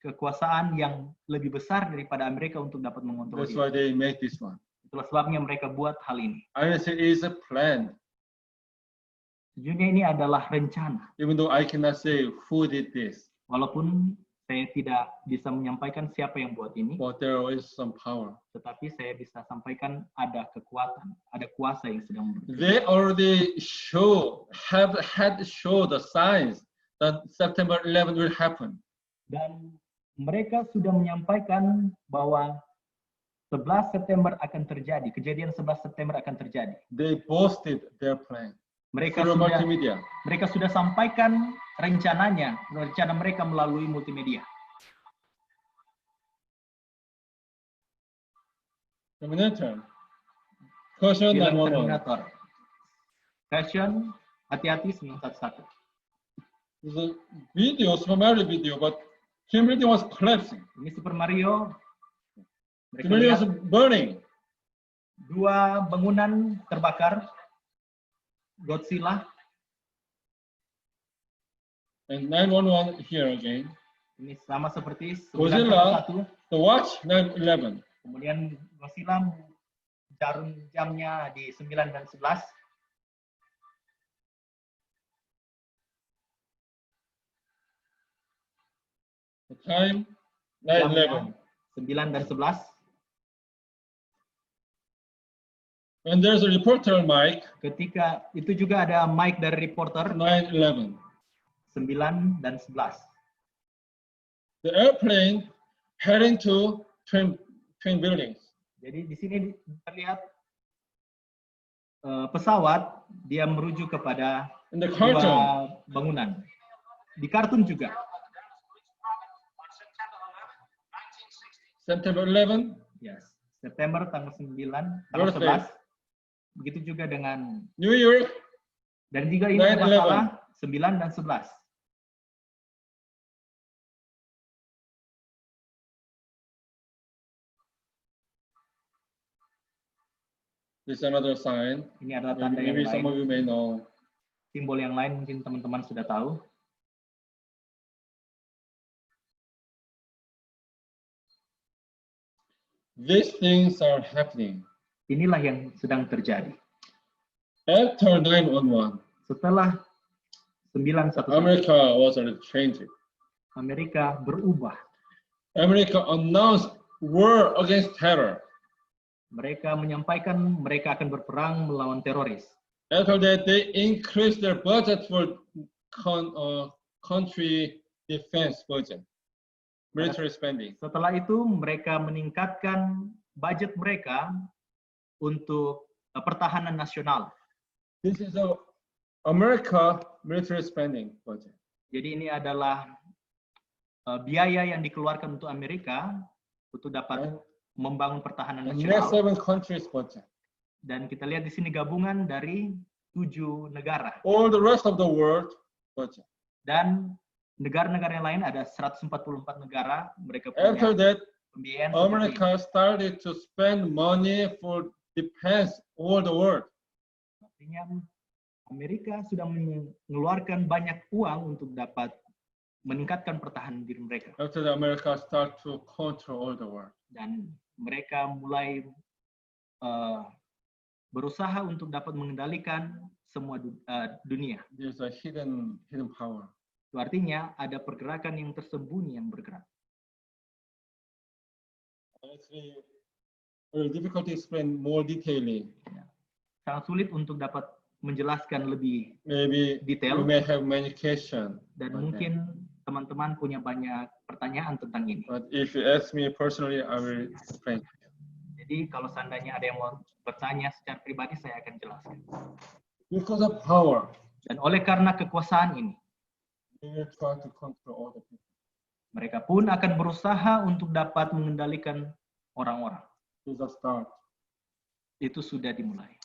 kekuasaan yang lebih besar daripada Amerika untuk dapat mengontrol That's dia. why they made this one. Itulah sebabnya mereka buat hal ini. I will say it is a plan, Sejujurnya ini adalah rencana. even though I cannot say who did this, Walaupun saya tidak bisa menyampaikan siapa yang buat ini, but there is some power. tetapi saya bisa sampaikan ada kekuatan, ada kuasa yang sedang bekerja. They already had show the signs that September 11 will happen. Dan mereka sudah menyampaikan bahwa 11 September akan terjadi, kejadian 11 September akan terjadi. They boasted their plan Mereka through sudah multimedia. mereka sudah sampaikan rencana mereka melalui multimedia. Terminator. Caution Bilang 911. Terminator. Caution, hati-hati 911. There's a video, Super Mario video, but Kim building was collapsing. Ini Super Mario. Mereka Kim building was lihat burning. dua bangunan terbakar. Godzilla. And 911 here again. Ini sama seperti Godzilla, 911. the watch 911. Kemudian Godzilla jarum jamnya di 9 dan 11. The time Jamnya 911. 9 dan 11. And there's a reporter mic, Ketika itu juga ada mic dari reporter 911. 9 dan 11. The airplane heading to twin buildings. Jadi di sini terlihat pesawat dia merujuk kepada In the dua cartoon, bangunan. Di kartun juga. September 11, Yes. September tanggal 9, tanggal Birthday. 11. Begitu juga dengan New York, dan juga ini 9/11. masalah 9 dan 11. this is another sign. Ini adalah tanda yang Maybe some of lain. you may know. Simbol yang lain mungkin teman-teman sudah tahu. These things are happening. Inilah yang sedang terjadi. After 911, Setelah 911, America was already changing. Amerika berubah. America announced war against terror. Mereka menyampaikan mereka akan berperang melawan teroris. After that, they increased their budget for country defense budget, military spending. Setelah itu mereka meningkatkan budget mereka untuk pertahanan nasional. This is a America military spending budget. Jadi ini adalah biaya yang dikeluarkan untuk Amerika untuk dapat membangun pertahanan The next nasional. 7 countries budget. Dan kita lihat di sini gabungan dari 7 negara. All the rest of the world budget. Dan negara-negara yang lain ada 144 negara, mereka After punya that, pembiayaan seperti ini. America started to spend money for defense all the world. Artinya Amerika sudah mengeluarkan banyak uang untuk dapat meningkatkan pertahanan diri mereka. After that, America start to control all the world. Dan mereka mulai berusaha untuk dapat mengendalikan semua dunia. There's a hidden power. Itu artinya ada pergerakan yang tersembunyi yang bergerak. Actually, very difficult to explain more detailing. Sangat sulit untuk dapat menjelaskan lebih Maybe detail. you may have many questions. Dan mungkin teman-teman punya banyak pertanyaan tentang ini. But if you ask me personally, I will explain. Jadi kalau seandainya ada yang mau bertanya secara pribadi, saya akan jelaskan. Because of power, Dan oleh karena kekuasaan ini, they will try to control all the people. mereka pun akan berusaha untuk dapat mengendalikan orang-orang. It's a start. Itu sudah dimulai.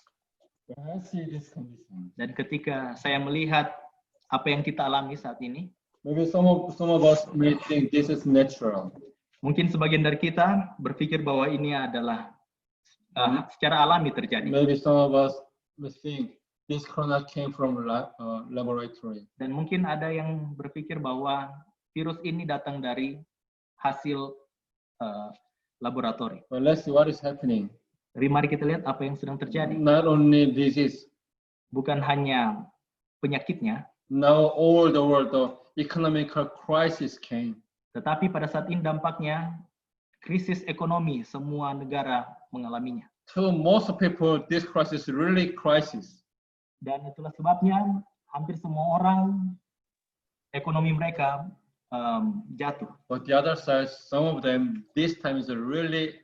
When I see this condition, Dan ketika saya melihat apa yang kita alami saat ini, Maybe some of us may think this is natural. Mungkin sebagian dari kita berpikir bahwa ini adalah secara alami terjadi. Maybe some of us may think this corona came from laboratory. Dan mungkin ada yang berpikir bahwa virus ini datang dari hasil laboratori. But let's see what is happening. Jadi mari kita lihat apa yang sedang terjadi. Not only disease, Bukan hanya penyakitnya, now all the world, the economical crisis came. tetapi pada saat ini dampaknya krisis ekonomi, semua negara mengalaminya. To most people, this crisis is really crisis. Dan itulah sebabnya hampir semua orang ekonomi mereka jatuh. But the other side, some of them, this time is a really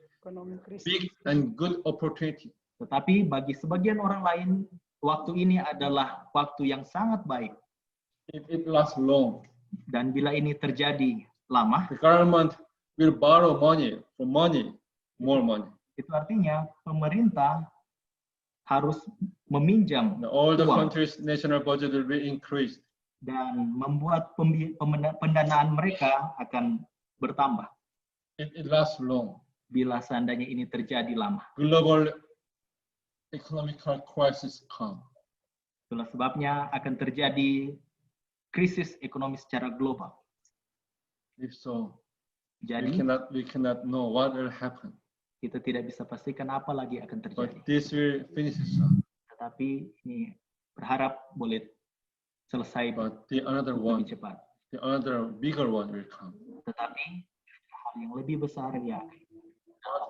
big and good opportunity. Tetapi bagi sebagian orang lain, waktu ini adalah waktu yang sangat baik. If it lasts long, Dan bila ini terjadi lama, the government will borrow money, more money. itu artinya pemerintah harus meminjam All the uang countries' national budget will be increased. dan membuat pendanaan mereka akan bertambah If it lasts long, bila seandainya ini terjadi lama. global economical crisis come. Itulah sebabnya akan terjadi krisis ekonomi secara global. If so, Jadi we cannot know what will happen. kita tidak bisa pastikan apa lagi akan terjadi. But this will finish soon. Tetapi ini berharap boleh selesai But the another one, lebih cepat. the other bigger one will come. Tetapi hal yang lebih besar ya.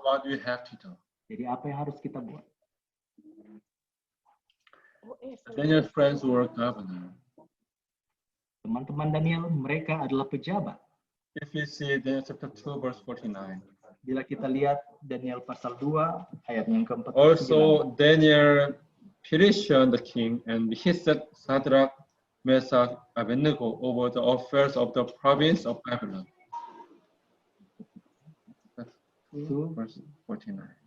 What we have to do. Jadi apa yang harus kita buat? Daniel's friends were governor. Teman-teman Daniel, mereka adalah pejabat. If you see Daniel chapter 2 verse 49. Bila kita lihat Daniel pasal 2 ayat yang ke-49. Also Daniel petitioned the king and he set Shadrach, Meshach, Abednego over the affairs of the province of Babylon. That's verse 49.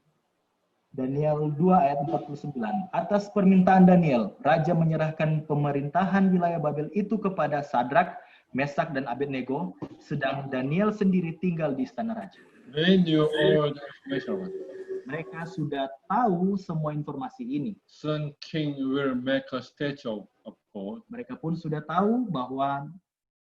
Daniel 2 ayat 49. Atas permintaan Daniel, raja menyerahkan pemerintahan wilayah Babel itu kepada Sadrak, Mesak, dan Abednego, sedang Daniel sendiri tinggal di istana raja. They knew all the information. Mereka sudah tahu semua informasi ini. Soon king will make a statue of gold. Mereka pun sudah tahu bahwa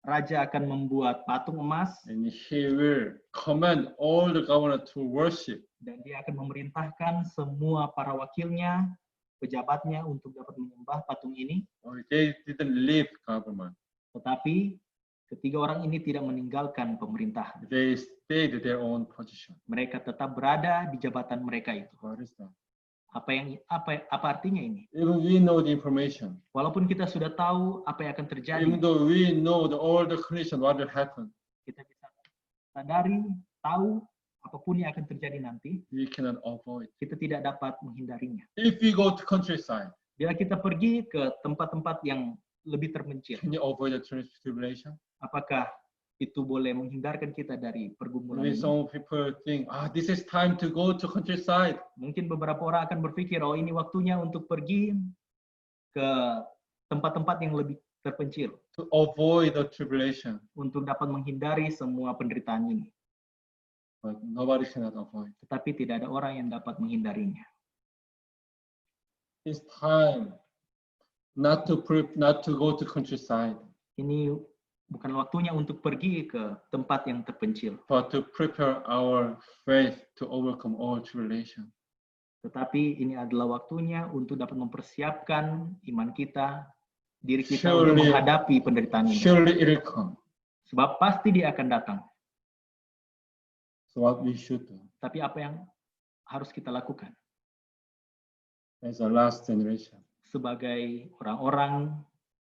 raja akan membuat patung emas And he will command all the governor to worship. dan dia akan memerintahkan semua para wakilnya, pejabatnya untuk dapat menyembah patung ini. They didn't leave government. Tetapi ketiga orang ini tidak meninggalkan pemerintahan. They stayed their own position. Mereka tetap berada di jabatan mereka itu. What is that? Apa artinya ini? Even we know the information. Walaupun kita sudah tahu apa yang akan terjadi, Even though we know all the conditions, what will happen, kita bisa sadari, tahu apapun yang akan terjadi nanti, we cannot avoid. kita tidak dapat menghindarinya. If we go to countryside, Bila kita pergi ke tempat-tempat yang lebih terpencil, can you avoid the tribulation? apakah itu boleh menghindarkan kita dari pergumulan Maybe ini? some people think, this is time to go to countryside. Mungkin beberapa orang akan berpikir, oh ini waktunya untuk pergi ke tempat-tempat yang lebih terpencil To avoid the tribulation. untuk dapat menghindari semua penderitaan ini. But nobody cannot avoid. Tetapi tidak ada orang yang dapat menghindarinya. It's time not to go to countryside, Ini bukan waktunya untuk pergi ke tempat yang terpencil, but to prepare our faith to overcome all tribulation. tetapi ini adalah waktunya untuk dapat mempersiapkan iman kita, diri kita Surely- untuk menghadapi penderitaan ini. Surely it will come. Sebab pasti dia akan datang. So what we should do Tapi apa yang harus kita lakukan as a last generation. sebagai orang-orang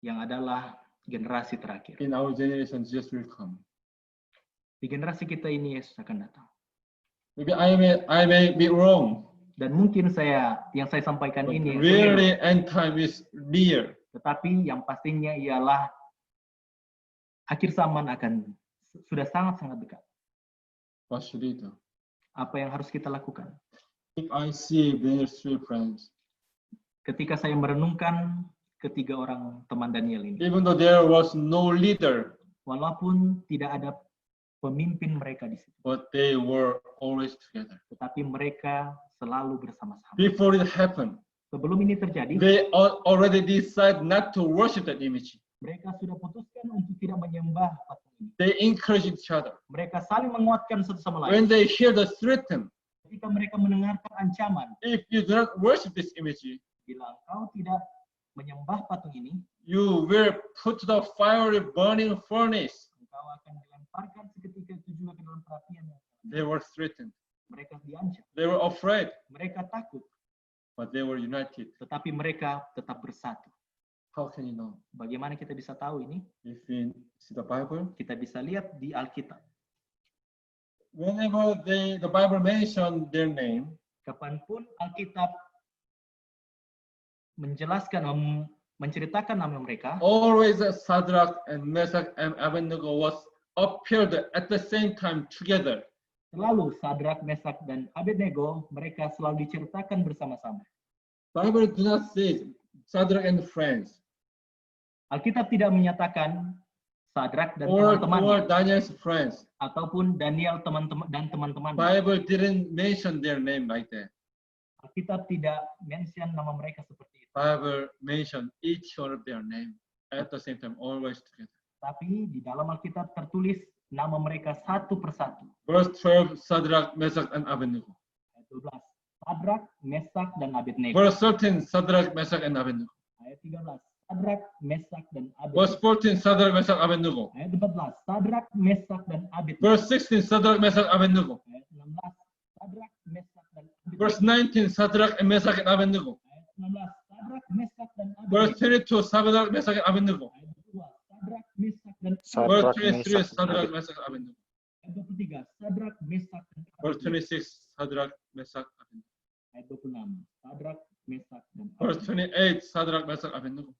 yang adalah generasi terakhir? In our generation, Jesus will come. Di generasi kita ini Yesus akan datang. Maybe I may be wrong. Dan mungkin yang saya sampaikan But ini really, end time is near. tetapi yang pastinya ialah akhir zaman sudah sangat-sangat dekat. What should we do? Apa yang harus kita lakukan? If I see Daniel's three friends, Ketika saya merenungkan ketiga orang teman Daniel ini, even though there was no leader, Walaupun tidak ada pemimpin mereka di situ, but they were always together. tetapi mereka selalu bersama-sama. Before it happened, Sebelum ini terjadi, they already decided not to worship that image. mereka sudah putuskan untuk tidak menyembah patung ini. They encourage each other. Mereka saling menguatkan satu sama When lain. they hear the threat, Ketika mereka mendengarkan ancaman, if you do not worship this image, bila engkau tidak menyembah patung ini, you will put to the fiery burning furnace. engkau akan dilemparkan seketika itu juga ke dalam perapian. They were threatened. Mereka diancam, They were afraid, mereka takut, but they were united. tetapi mereka tetap bersatu. How can you know? Bagaimana kita bisa tahu ini? If you see the Bible, Kita bisa lihat di Alkitab. whenever the Bible mentioned their name, Kapanpun Alkitab menjelaskan, menceritakan nama mereka, always Shadrach and Meshach and Abednego was appeared at the same time together. selalu Sadrak, Mesak, dan Abednego, mereka selalu diceritakan bersama-sama. Bible do not say Shadrach and friends Alkitab tidak menyatakan Sadrak dan or teman-temannya, Daniel's friends. ataupun Daniel teman-teman. Bible didn't mention their name like that. Alkitab tidak mention nama mereka seperti itu. Bible mentioned each one of their name at the same time, always together. Tapi di dalam Alkitab tertulis nama mereka satu persatu. Verse 12, Shadrach, Meshach, and Abednego. Ayat 12. Sadrak, Mesak, dan Abednego. Verse 13, Shadrach, Meshach, and Abednego. Ayat 13. Sadrak, Mesak, dan Verse Abednego. 14, Shadrach, Meshach, Abednego. Ayat 14. Sadrak, Mesak, dan Abednego. Verse 16, Shadrach, Meshach, Abednego. Ayat 16. Sadrak, Mesak, dan Abednego. Verse 19, Shadrach, and Meshach, and Abednego. Ayat 19. Sadrak, Mesak, dan Verse Abednego. 22, Shadrach, Meshach, and Abednego. Ayat 22. Sadrak, Mesak, dan Verse Abednego. 23, Shadrach, Meshach, and Abednego. Ayat 23. Sadrak, Mesak, dan Verse Abednego. 26, Shadrach, Meshach, Abednego. Ayat 26. Sadrak, Mesak, dan Verse Abednego. 28, Shadrach, Meshach, Abednego.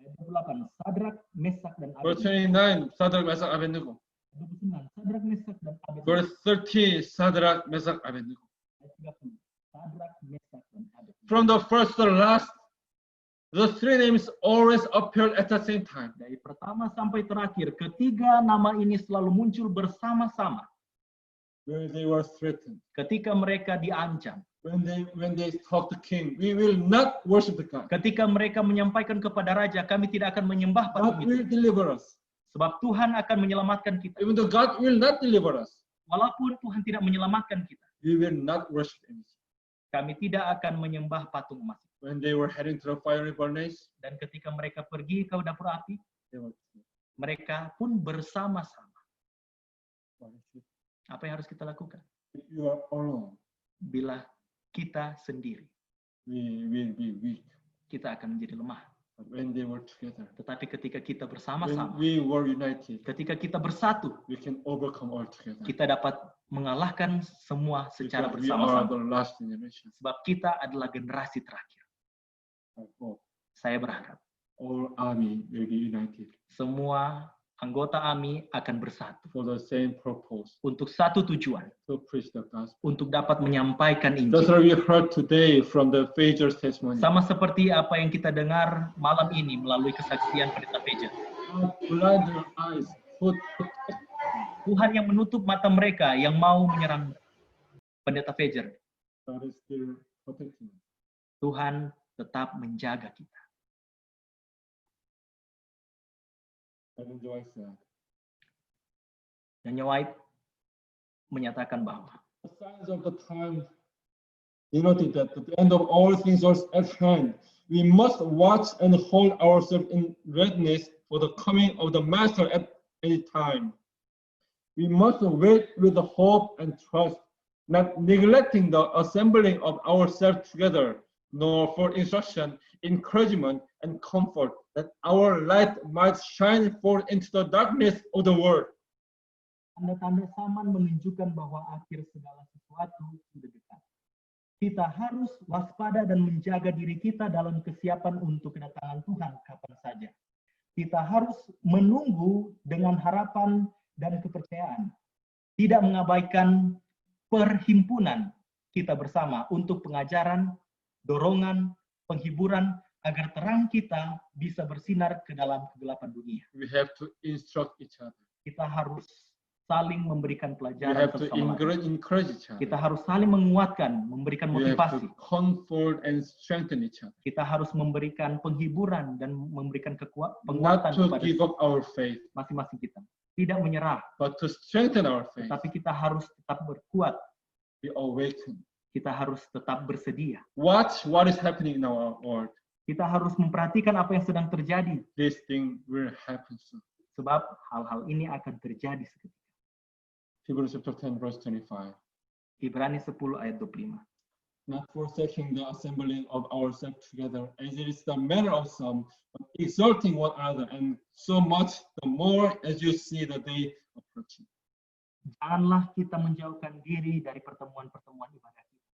Ayat 28. Sadrak, Mesak, dan Verse Abednego. 29, Shadrach, Meshach, Abednego. Ayat 29. Sadrak, Mesak, dan Abednego. Verse 30, Shadrach, Meshach, Abednego. Ayat 30. Sadrak, Mesak, dan Abednego. From the first to the last, the three names always appeared at the same time. Dari pertama sampai terakhir, ketiga nama ini selalu muncul bersama-sama When they were threatened, ketika mereka diancam, when they talk to king, we will not worship the God. ketika mereka menyampaikan kepada raja, kami tidak akan menyembah patung God will itu, deliver us. sebab Tuhan akan menyelamatkan kita. Even though God will not deliver us, Walaupun Tuhan tidak menyelamatkan kita, we will not worship Him. kami tidak akan menyembah patung emas. When they were heading to the fiery furnace, Dan ketika mereka pergi ke dapur api, they were mereka pun bersama-sama. Apa yang harus kita lakukan? if you are alone, Bila kita sendiri, we will be weak. kita akan menjadi lemah. But when they were together, Tetapi ketika kita when bersama-sama, we were united, ketika kita bersatu, we can overcome all together. kita dapat mengalahkan semua secara Because we are the bersama-sama. last generation. Sebab kita adalah generasi terakhir. I hope Saya berharap all army will be united semua anggota AMI akan bersatu for the same purpose, untuk satu tujuan, to preach the gospel. untuk dapat menyampaikan That's Injil. what we heard today from the Fager's testimony. Sama seperti apa yang kita dengar malam ini melalui kesaksian Pendeta Fager. God blind their eyes, put Tuhan yang menutup mata mereka yang mau menyerang Pendeta Fager. God is still protecting us. Tuhan tetap menjaga kita. Ellen White said, Nyonya White menyatakan bahwa the signs of the time denoted that the end of all things was at hand. We must watch and hold ourselves in readiness for the coming of the Master at any time. We must wait with the hope and trust, not neglecting the assembling of ourselves together, nor for instruction, encouragement, and comfort, that our light might shine forth into the darkness of the world. tanda-tanda zaman menunjukkan bahwa akhir segala sesuatu sudah dekat. Kita harus waspada dan menjaga diri kita dalam kesiapan untuk kedatangan Tuhan kapan saja. Kita harus menunggu dengan harapan dan kepercayaan. Tidak mengabaikan perhimpunan kita bersama untuk pengajaran, dorongan, penghiburan, agar terang kita bisa bersinar ke dalam kegelapan dunia. We have to instruct each other. Kita harus saling memberikan We pelajaran have to bersama. encourage each other. Kita harus saling menguatkan, memberikan We have motivasi. to comfort and strengthen each other. Kita harus memberikan penghiburan dan memberikan Not penguatan to kepada give up our faith, masing-masing kita. Tidak menyerah, but to strengthen our faith. tetapi kita harus tetap berkuat. Be awakened. Kita harus tetap bersedia. Watch what is happening in our world. Kita harus memperhatikan apa yang sedang terjadi. This thing will happen soon. Sebab hal-hal ini akan terjadi seketika. Hebrews chapter 10 verse 25. Ibrani 10 ayat 25. Not forsaking the assembling of ourselves together, as it is the manner of some, but exalting one another, and so much the more as you see the day approaching. Janganlah kita menjauhkan diri dari pertemuan-pertemuan ibadah kita,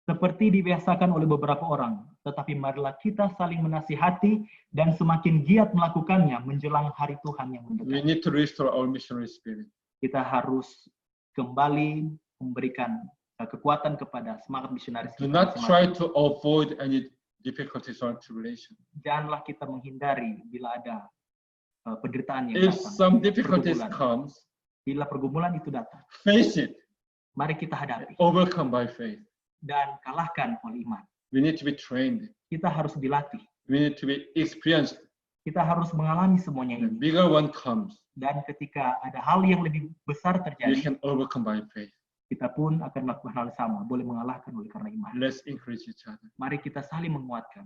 seperti dibiasakan oleh beberapa orang, tetapi marilah kita saling menasihati dan semakin giat melakukannya menjelang hari Tuhan yang We mendekat. need to restore our missionary spirit. Kita harus kembali memberikan kekuatan kepada semangat misionaris Do kita not try masing-masing. to avoid any difficulties or tribulation. Janganlah kita menghindari bila ada penderitaan yang If datang. some difficulties Pergumulan. comes, Bila pergumulan itu datang, face it, mari kita hadapi overcome by faith. dan kalahkan oleh iman. We need to be trained. Kita harus dilatih. We need to be experienced. Kita harus mengalami semuanya The ini. bigger one comes, Dan ketika ada hal yang lebih besar we terjadi, can overcome by faith. kita pun akan melakukan hal yang sama, boleh mengalahkan oleh karena iman. Let's encourage each other. Mari kita saling menguatkan.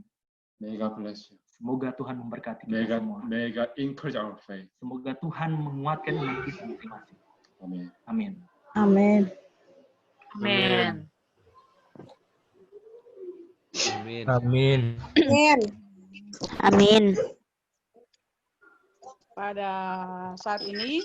May God bless you. Semoga Tuhan memberkati May kita God, semua. may God encourage our faith. Semoga Tuhan menguatkan iman kita masing-masing. Amen. Amin. Amin. Amin. Amin. Amin. Amin. Pada saat ini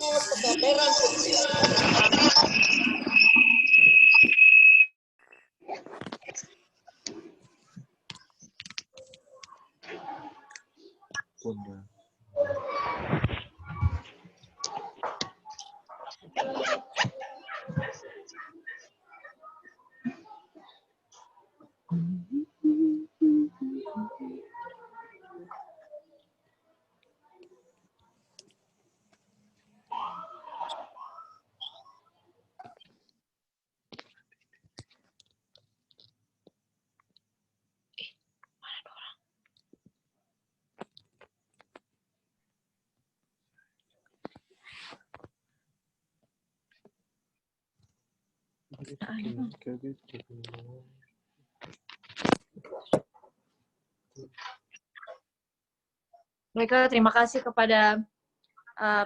Baiklah, terima kasih kepada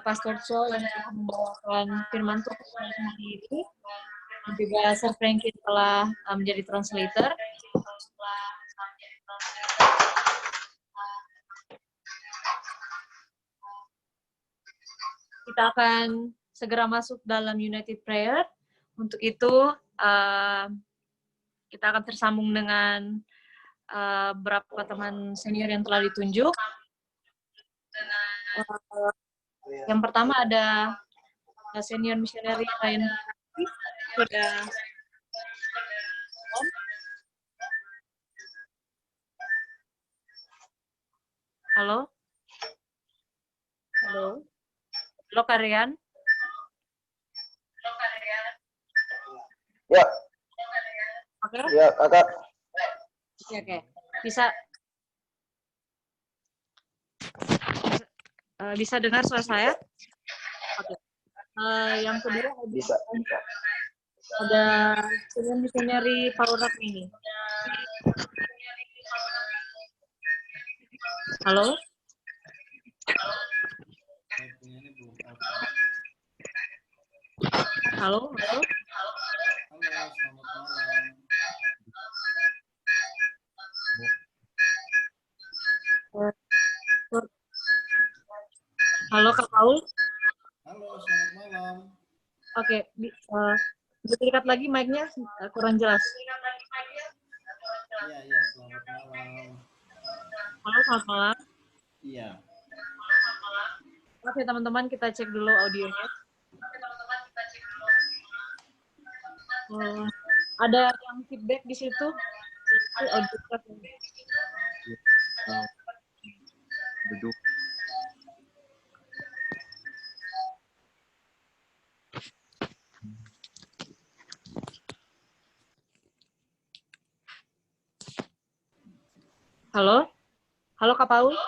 Pastor Cho yang telah membawakan firman Tuhan hari ini. Dan juga Sir Frankie telah menjadi translator. Kita akan segera masuk dalam United Prayer. Untuk itu, kita akan tersambung dengan beberapa teman senior yang telah ditunjuk. Yang pertama ada senior missionary Ryan. Sudah. Halo? Halo? Halo, Karian? Ya. Oke? Ya, Kakak. Oke. Bisa dengar suara saya? Oke. Yang kedua Bisa. ada senior missionary Paurat ini. Halo? Halo? Halo? Halo, Kak Paul? Halo, selamat malam. Oke, bisa dekat lagi mic-nya, kurang jelas. Iya, selamat malam. Halo, selamat malam. Iya. Oke, teman-teman, kita cek dulu audionya. Ada yang feedback di situ? Audio. Duduk. Halo? Halo Kak Paul?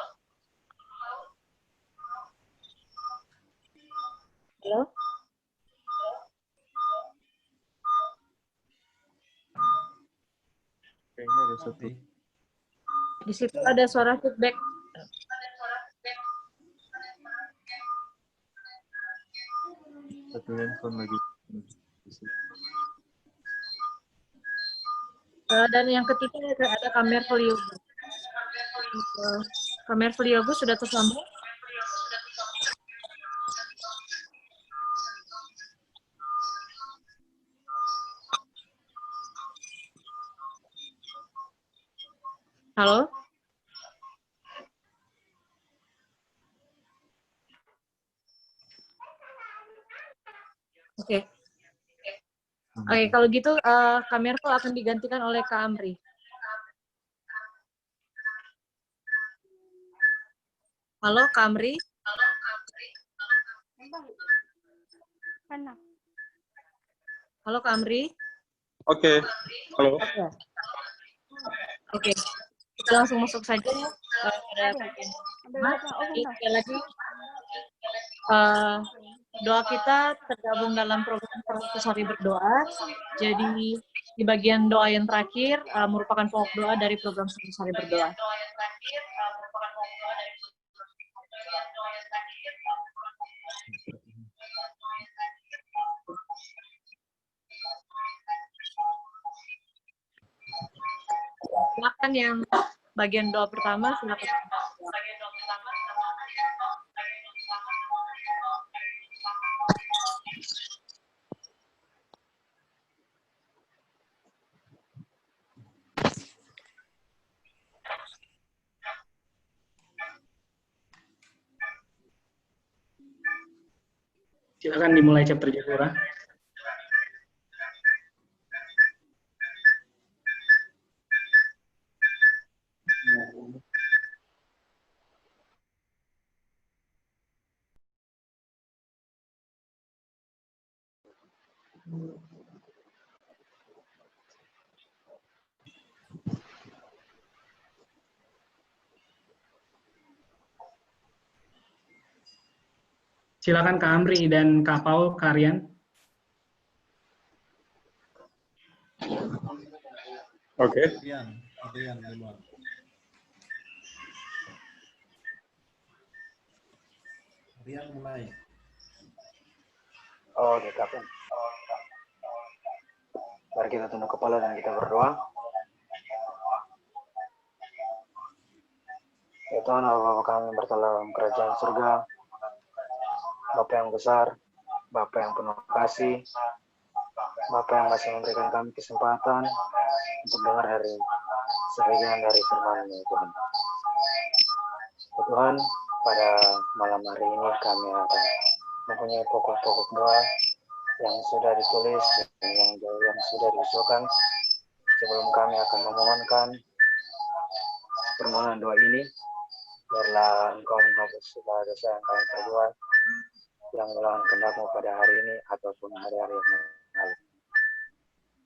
Halo? Kayaknya ada satu. Di situ ada suara feedback. Satu handphone lagi. Dan yang ketiga ada Kamer Feliogo. Kamer Feliogo sudah tersambung? Halo? Oke. Oke, kalau gitu Kamerko akan digantikan oleh Kak Amri. Halo, Kak Amri? Halo, Kak Amri? Oke. Halo. Oke. Kita langsung masuk saja ya pada bagian pertama. Sekali lagi, doa kita tergabung dalam program 100 hari berdoa. Jadi di bagian doa yang terakhir merupakan pokok doa dari program 100 hari berdoa. Silakan yang bagian doa pertama, silakan. Silakan dimulai chapter Jahura. Silakan Kak Amri dan Kak Paul, Kak Rian. Oke. Adrian duluan. Rian mulai. Oke, Kapten. Mari kita tunduk kepala dan kita berdoa. Ya Tuhan, Bapa kami berdalam kerajaan surga, Bapa yang besar, Bapa yang penuh kasih, Bapa yang masih memberikan kami kesempatan untuk dengar hari sebagian dari firman-Mu, Tuhan. Ya Tuhan, pada malam hari ini kami akan mempunyai pokok-pokok doa yang sudah ditulis dan yang sudah diusulkan. Sebelum kami akan memohonkan permohonan doa ini, biarlah Engkau menghapus segala dosa yang kami perbuat yang melawan kehendak-Mu pada hari ini ataupun hari-hari yang lalu.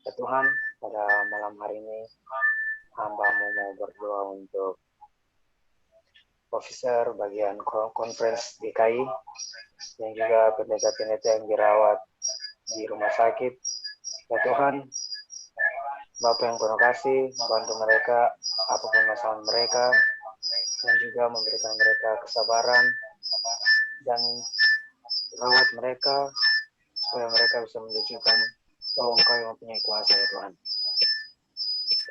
Ya Tuhan, pada malam hari ini hamba-Mu mau berdoa untuk officer bagian conference DKI dan juga pendeta-pendeta yang dirawat di rumah sakit. Ya Tuhan, Bapa yang penuh kasih, bantu mereka apapun masalah mereka dan juga memberikan mereka kesabaran dan rawat mereka supaya mereka bisa menunjukkan bahwa Engkau yang mempunyai kuasa, ya Tuhan.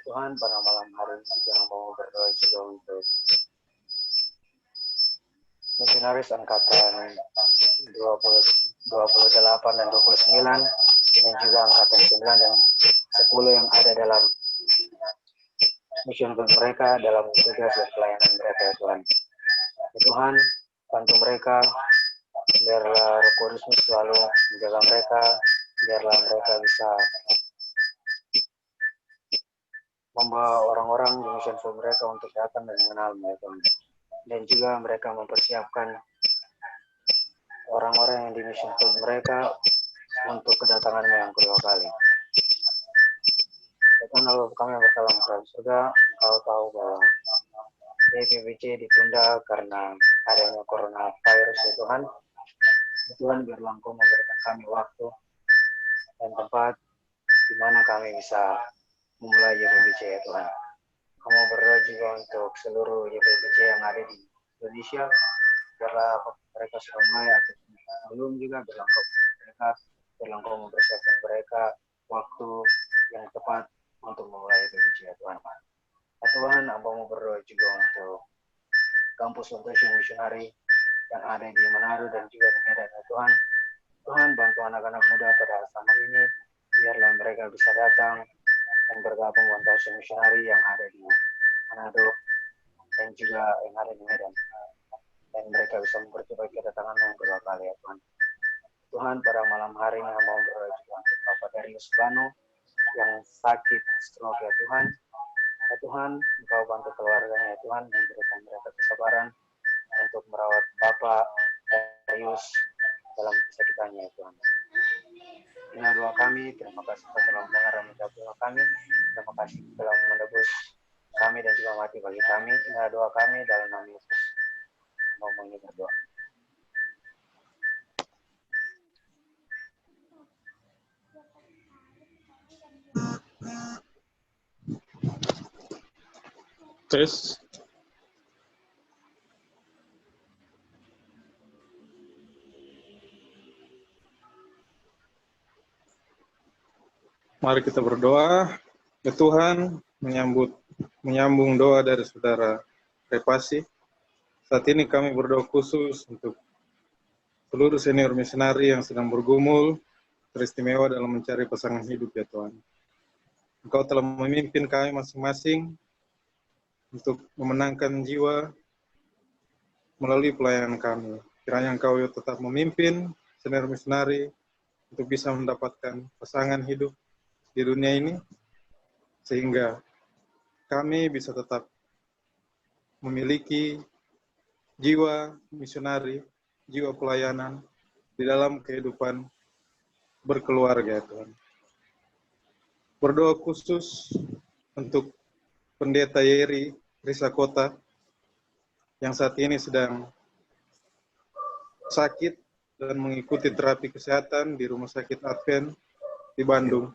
Tuhan, pada malam hari ini juga mau berdoa juga untuk misionaris angkatan 28 dan 29 dan juga angkatan 9 dan 10 yang ada dalam mission mereka dalam tugas dan pelayanan mereka, ya Tuhan. Ya Tuhan, bantu mereka, biarlah Roh Kudus-Mu selalu menjaga mereka, biarlah mereka bisa membawa orang-orang di mission field mereka untuk datang dan mengenalmu ya Tuhan. Dan juga mereka mempersiapkan orang-orang yang di mission field mereka untuk kedatanganmu yang kedua kali. Ya Tuhan, Allah kami yang bersalam kepada surga, Kau tahu bahwa PBBC ditunda karena adanya coronavirus ya Tuhan. Tuhan biarlah Engkau memberikan kami waktu dan tempat di mana kami bisa memulai YPBC ya Tuhan. Kamu berdoa juga untuk seluruh YPBC yang ada di Indonesia, biarlah mereka sudah mulai atau belum juga, biarlah Engkau mempersiapkan mereka waktu yang tepat untuk memulai YPBC ya Tuhan. Ya Tuhan, Hamba-Mu berdoa juga untuk kampus Foundation Missionary yang ada di Manado dan juga di Medan ya Tuhan. Tuhan, bantu anak-anak muda pada zaman ini, biarlah mereka bisa datang dan bergabung Foundation Missionary yang ada di Manado dan juga yang ada di Medan. Dan mereka bisa mempercepat kedatangan yang kedua kali ya Tuhan. Tuhan, pada malam hari ini Hamba berdoa juga untuk Bapak Darius Bano yang sakit stroke ya Tuhan. Ya Tuhan, Engkau bantu keluarganya ya Tuhan, dan berikan mereka kesabaran untuk merawat Bapak Darius dalam kesakitannya ya Tuhan. Inilah doa kami, terima kasih telah mendengar dan menjawab doa kami. Terima kasih telah menebus kami dan juga mati bagi kami. Inilah doa kami dalam nama Yesus. Mau ini berdoa. Tes. Mari kita berdoa. Ya Tuhan, menyambung doa dari saudara Repasi. Saat ini kami berdoa khusus untuk seluruh senior misionari yang sedang bergumul teristimewa dalam mencari pasangan hidup ya Tuhan. Engkau telah memimpin kami masing-masing untuk memenangkan jiwa melalui pelayanan kami. Kiranya Engkau tetap memimpin senior misionari untuk bisa mendapatkan pasangan hidup di dunia ini, sehingga kami bisa tetap memiliki jiwa misionari, jiwa pelayanan di dalam kehidupan berkeluarga, Tuhan. Berdoa khusus untuk Pendeta Yeri Risa Kota yang saat ini sedang sakit dan mengikuti terapi kesehatan di Rumah Sakit Advent di Bandung.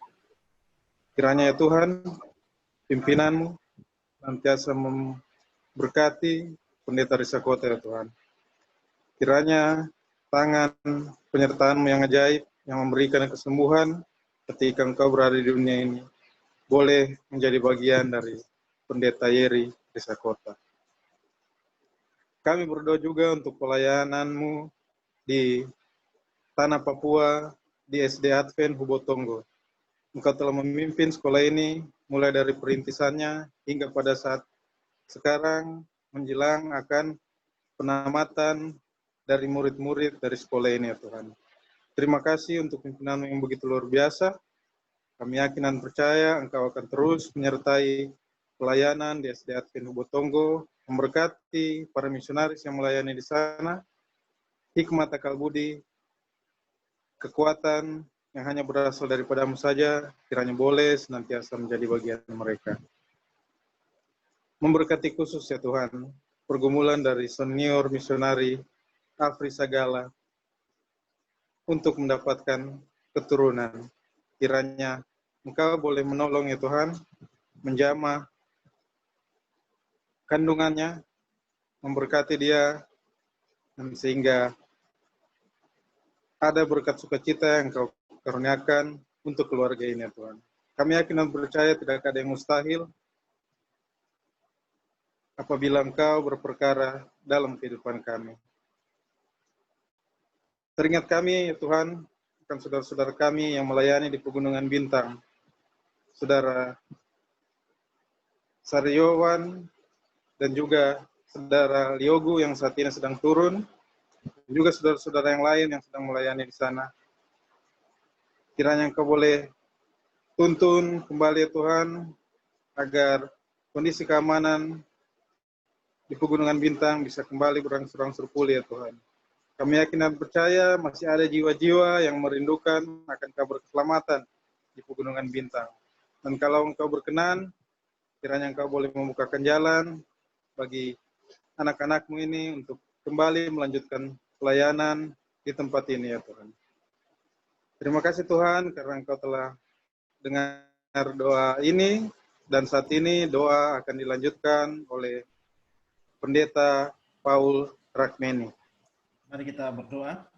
Kiranya ya Tuhan, pimpinan-Mu senantiasa memberkati Pendeta Risa Kota ya Tuhan. Kiranya tangan penyertaan-Mu yang ajaib, yang memberikan kesembuhan ketika Engkau berada di dunia ini, boleh menjadi bagian dari Pendeta Yeri Risa Kota. Kami berdoa juga untuk pelayanan-Mu di Tanah Papua, di SD Advent Hubotongo. Engkau telah memimpin sekolah ini mulai dari perintisannya hingga pada saat sekarang menjelang akan penamatan dari murid-murid dari sekolah ini ya Tuhan. Terima kasih untuk pimpinan yang begitu luar biasa. Kami yakin dan percaya Engkau akan terus menyertai pelayanan di SD Advent Hubotongo, memberkati para misionaris yang melayani di sana, hikmat akal budi, kekuatan yang hanya berasal daripada-Mu saja, kiranya boleh senantiasa menjadi bagian mereka. Memberkati khusus ya Tuhan, pergumulan dari senior misionari Afri Sagala untuk mendapatkan keturunan. Kiranya Engkau boleh menolong ya Tuhan, menjamah kandungannya, memberkati dia, sehingga ada berkat sukacita yang Engkau karuniakan untuk keluarga ini ya Tuhan. Kami yakin dan percaya tidak ada yang mustahil apabila Engkau berperkara dalam kehidupan kami. Teringat kami ya Tuhan, akan saudara-saudara kami yang melayani di Pegunungan Bintang, Saudara Saryowan, dan juga Saudara Liogu yang saat ini sedang turun, dan juga saudara-saudara yang lain yang sedang melayani di sana. Kiranya Engkau boleh tuntun kembali ya Tuhan, agar kondisi keamanan di Pegunungan Bintang bisa kembali berangsur-angsur pulih ya Tuhan. Kami yakin dan percaya masih ada jiwa-jiwa yang merindukan akan kabar keselamatan di Pegunungan Bintang. Dan kalau Engkau berkenan, kiranya Engkau boleh membukakan jalan bagi anak-anak-Mu ini untuk kembali melanjutkan pelayanan di tempat ini ya Tuhan. Terima kasih Tuhan karena Engkau telah dengar doa ini, dan saat ini doa akan dilanjutkan oleh Pendeta Paul Rakmeni. Mari kita berdoa.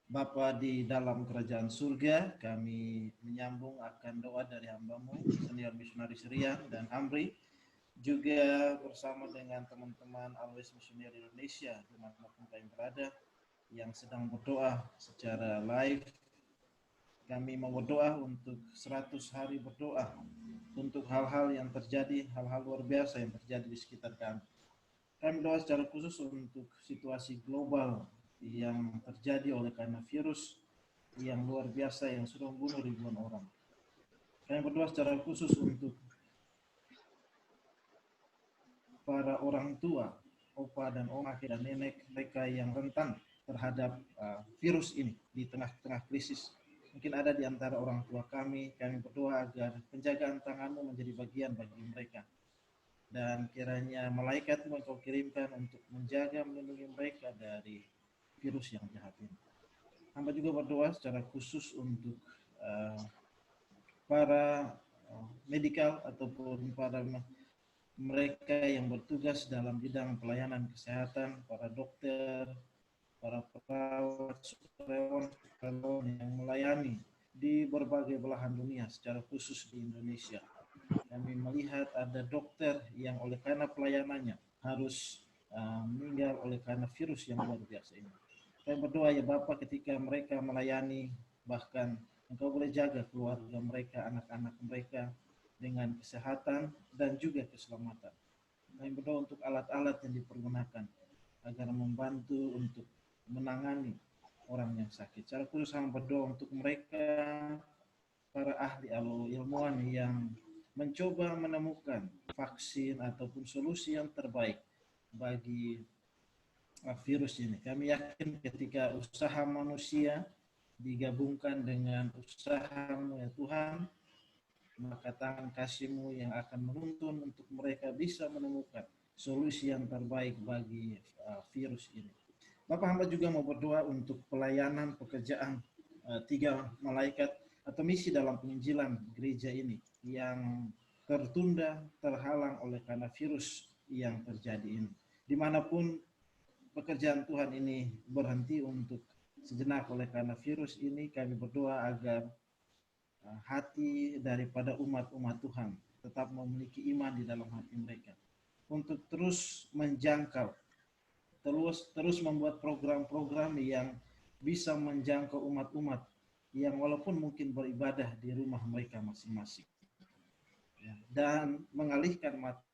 Bapa di dalam kerajaan surga, kami menyambung akan doa dari hamba-Mu, senior misionaris Rian dan Amri, juga bersama dengan teman-teman Always Missionary Indonesia, dimanapun kami berada, yang sedang berdoa secara live. Kami mau berdoa untuk 100 hari berdoa, untuk hal-hal yang terjadi, hal-hal luar biasa yang terjadi di sekitar kami. Kami berdoa secara khusus untuk situasi global yang terjadi oleh karena virus yang luar biasa yang sudah membunuh ribuan orang. Kami berdoa secara khusus untuk para orang tua, opa dan oma dan nenek mereka yang rentan terhadap virus ini di tengah-tengah krisis. Mungkin ada di antara orang tua kami berdoa agar penjagaan tangan-Mu menjadi bagian bagi mereka. Dan kiranya malaikat-Mu Engkau kirimkan untuk menjaga, melindungi mereka dari virus yang jahat ini. Hamba juga berdoa secara khusus untuk para medikal ataupun para mereka yang bertugas dalam bidang pelayanan kesehatan, para dokter, para perawat, sukarelawan yang melayani di berbagai belahan dunia, secara khusus di Indonesia. Kami melihat ada dokter yang oleh karena pelayanannya harus meninggal oleh karena virus yang luar biasa ini. Kami berdoa ya Bapak, ketika mereka melayani, bahkan Engkau boleh jaga keluarga mereka, anak-anak mereka dengan kesehatan dan juga keselamatan. Kami berdoa untuk alat-alat yang dipergunakan agar membantu untuk menangani orang yang sakit. Secara khusus kami berdoa untuk mereka, para ahli atau ilmuwan yang mencoba menemukan vaksin ataupun solusi yang terbaik bagi virus ini. Kami yakin ketika usaha manusia digabungkan dengan usaha-Mu ya Tuhan, maka tangan kasih-Mu yang akan menuntun untuk mereka bisa menemukan solusi yang terbaik bagi virus ini. Bapak hamba juga mau berdoa untuk pelayanan pekerjaan 3 malaikat atau misi dalam penginjilan gereja ini yang tertunda, terhalang oleh karena virus yang terjadi ini. Dimanapun pekerjaan Tuhan ini berhenti untuk sejenak oleh karena virus ini, kami berdoa agar hati daripada umat-umat Tuhan tetap memiliki iman di dalam hati mereka untuk terus menjangkau, terus membuat program-program yang bisa menjangkau umat-umat yang walaupun mungkin beribadah di rumah mereka masing-masing, dan mengalihkan mata,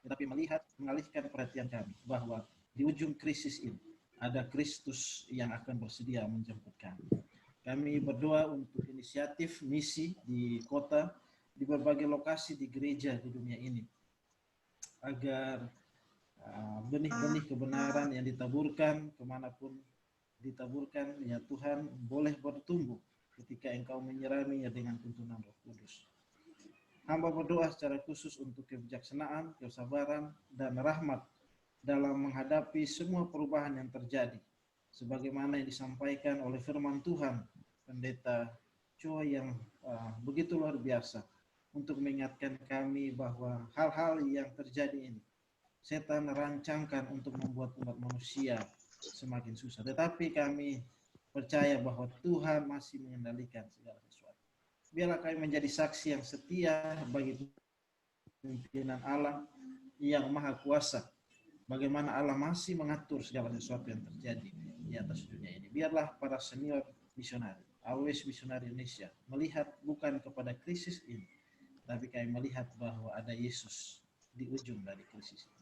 tetapi mengalihkan perhatian kami bahwa di ujung krisis ini ada Kristus yang akan bersedia menjemput kami. Kami berdoa untuk inisiatif misi di kota, di berbagai lokasi di gereja di dunia ini, agar benih-benih kebenaran yang ditaburkan kemanapun ditaburkan ya Tuhan boleh bertumbuh ketika Engkau menyiraminya dengan tuntunan Roh Kudus. Hamba berdoa secara khusus untuk kebijaksanaan, kesabaran, dan rahmat dalam menghadapi semua perubahan yang terjadi, sebagaimana yang disampaikan oleh firman Tuhan Pendeta Choi yang begitu luar biasa untuk mengingatkan kami bahwa hal-hal yang terjadi ini setan rancangkan untuk membuat umat manusia semakin susah, tetapi kami percaya bahwa Tuhan masih mengendalikan segala sesuatu. Biarlah kami menjadi saksi yang setia bagi pimpinan Allah yang maha kuasa, bagaimana Allah masih mengatur segala sesuatu yang terjadi di atas dunia ini. Biarlah para senior misionari, Always Missionary Indonesia, melihat bukan kepada krisis ini, tapi kami melihat bahwa ada Yesus di ujung dari krisis ini.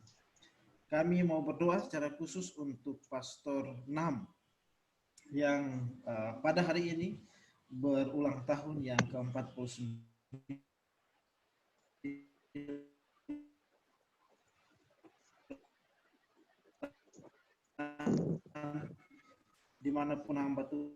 Kami mau berdoa secara khusus untuk Pastor Nam yang pada hari ini berulang tahun yang ke-49 dimanapun hamba Tuhan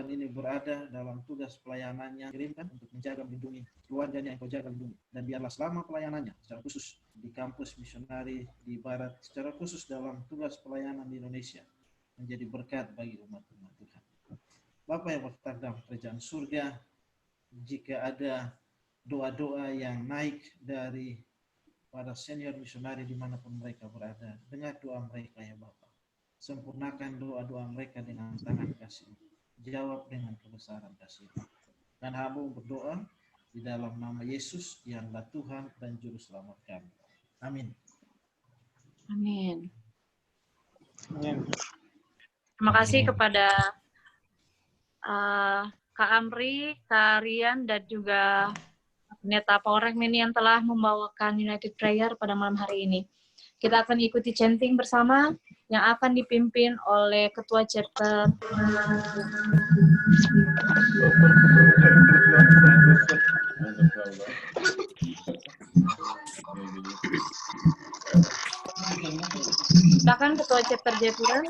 ini berada dalam tugas pelayanannya, kirimkan untuk menjaga melindungi keluarganya yang kau jaga lindungi, dan biarlah selama pelayanannya secara khusus di kampus misionari di Barat, secara khusus dalam tugas pelayanan di Indonesia, menjadi berkat bagi umat-umat Tuhan. Bapa yang bertakhta dalam kerajaan surga, jika ada doa-doa yang naik dari para senior misionari dimanapun mereka berada, dengar doa mereka ya Bapa. Sempurnakan doa-doa mereka dengan tangan kasih. Jawab dengan kebesaran kasih. Dan hamba berdoa di dalam nama Yesus yang adalah Tuhan dan Juru Selamat kami. Amin. Amin. Terima kasih kepada Kak Amri, Kak Rian, dan juga Pendeta Polrek Mini yang telah membawakan United Prayer pada malam hari ini. Kita akan ikuti chanting bersama yang akan dipimpin oleh Ketua Chapter. Silakan Ketua Chapter Jayapura.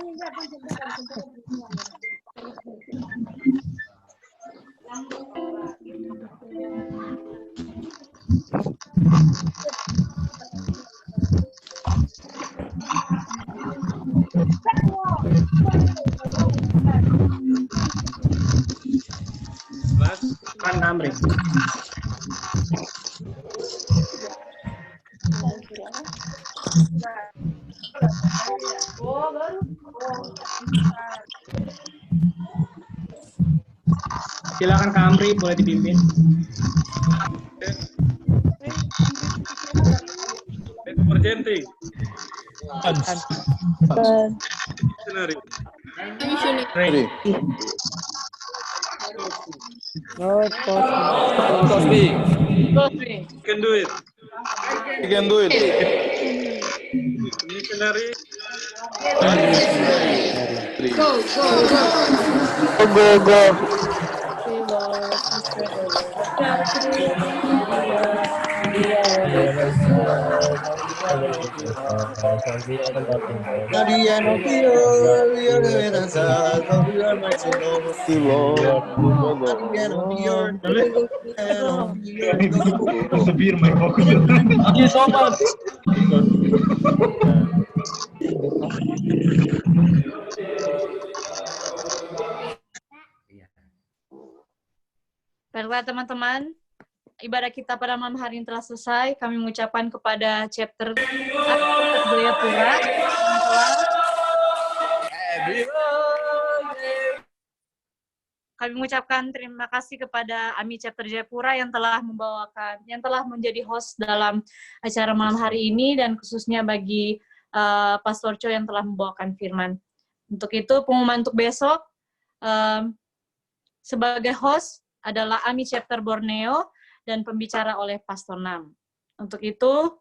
Kan Amri. Silakan Kak Amri, boleh dipimpin. Emergency. Ready. Cosby. Can do it. You can do it. Missionary. Go. Thank you so much. Baiklah teman-teman, ibadah kita pada malam hari ini telah selesai. Kami mengucapkan kepada chapter Jayapura kami mengucapkan terima kasih kepada AMI Chapter Jayapura yang telah menjadi host dalam acara malam hari ini, dan khususnya bagi Pastor Cho yang telah membawakan firman. Untuk itu, pengumuman untuk besok, sebagai host adalah AMI Chapter Borneo dan pembicara oleh Pastor Nam. Untuk itu,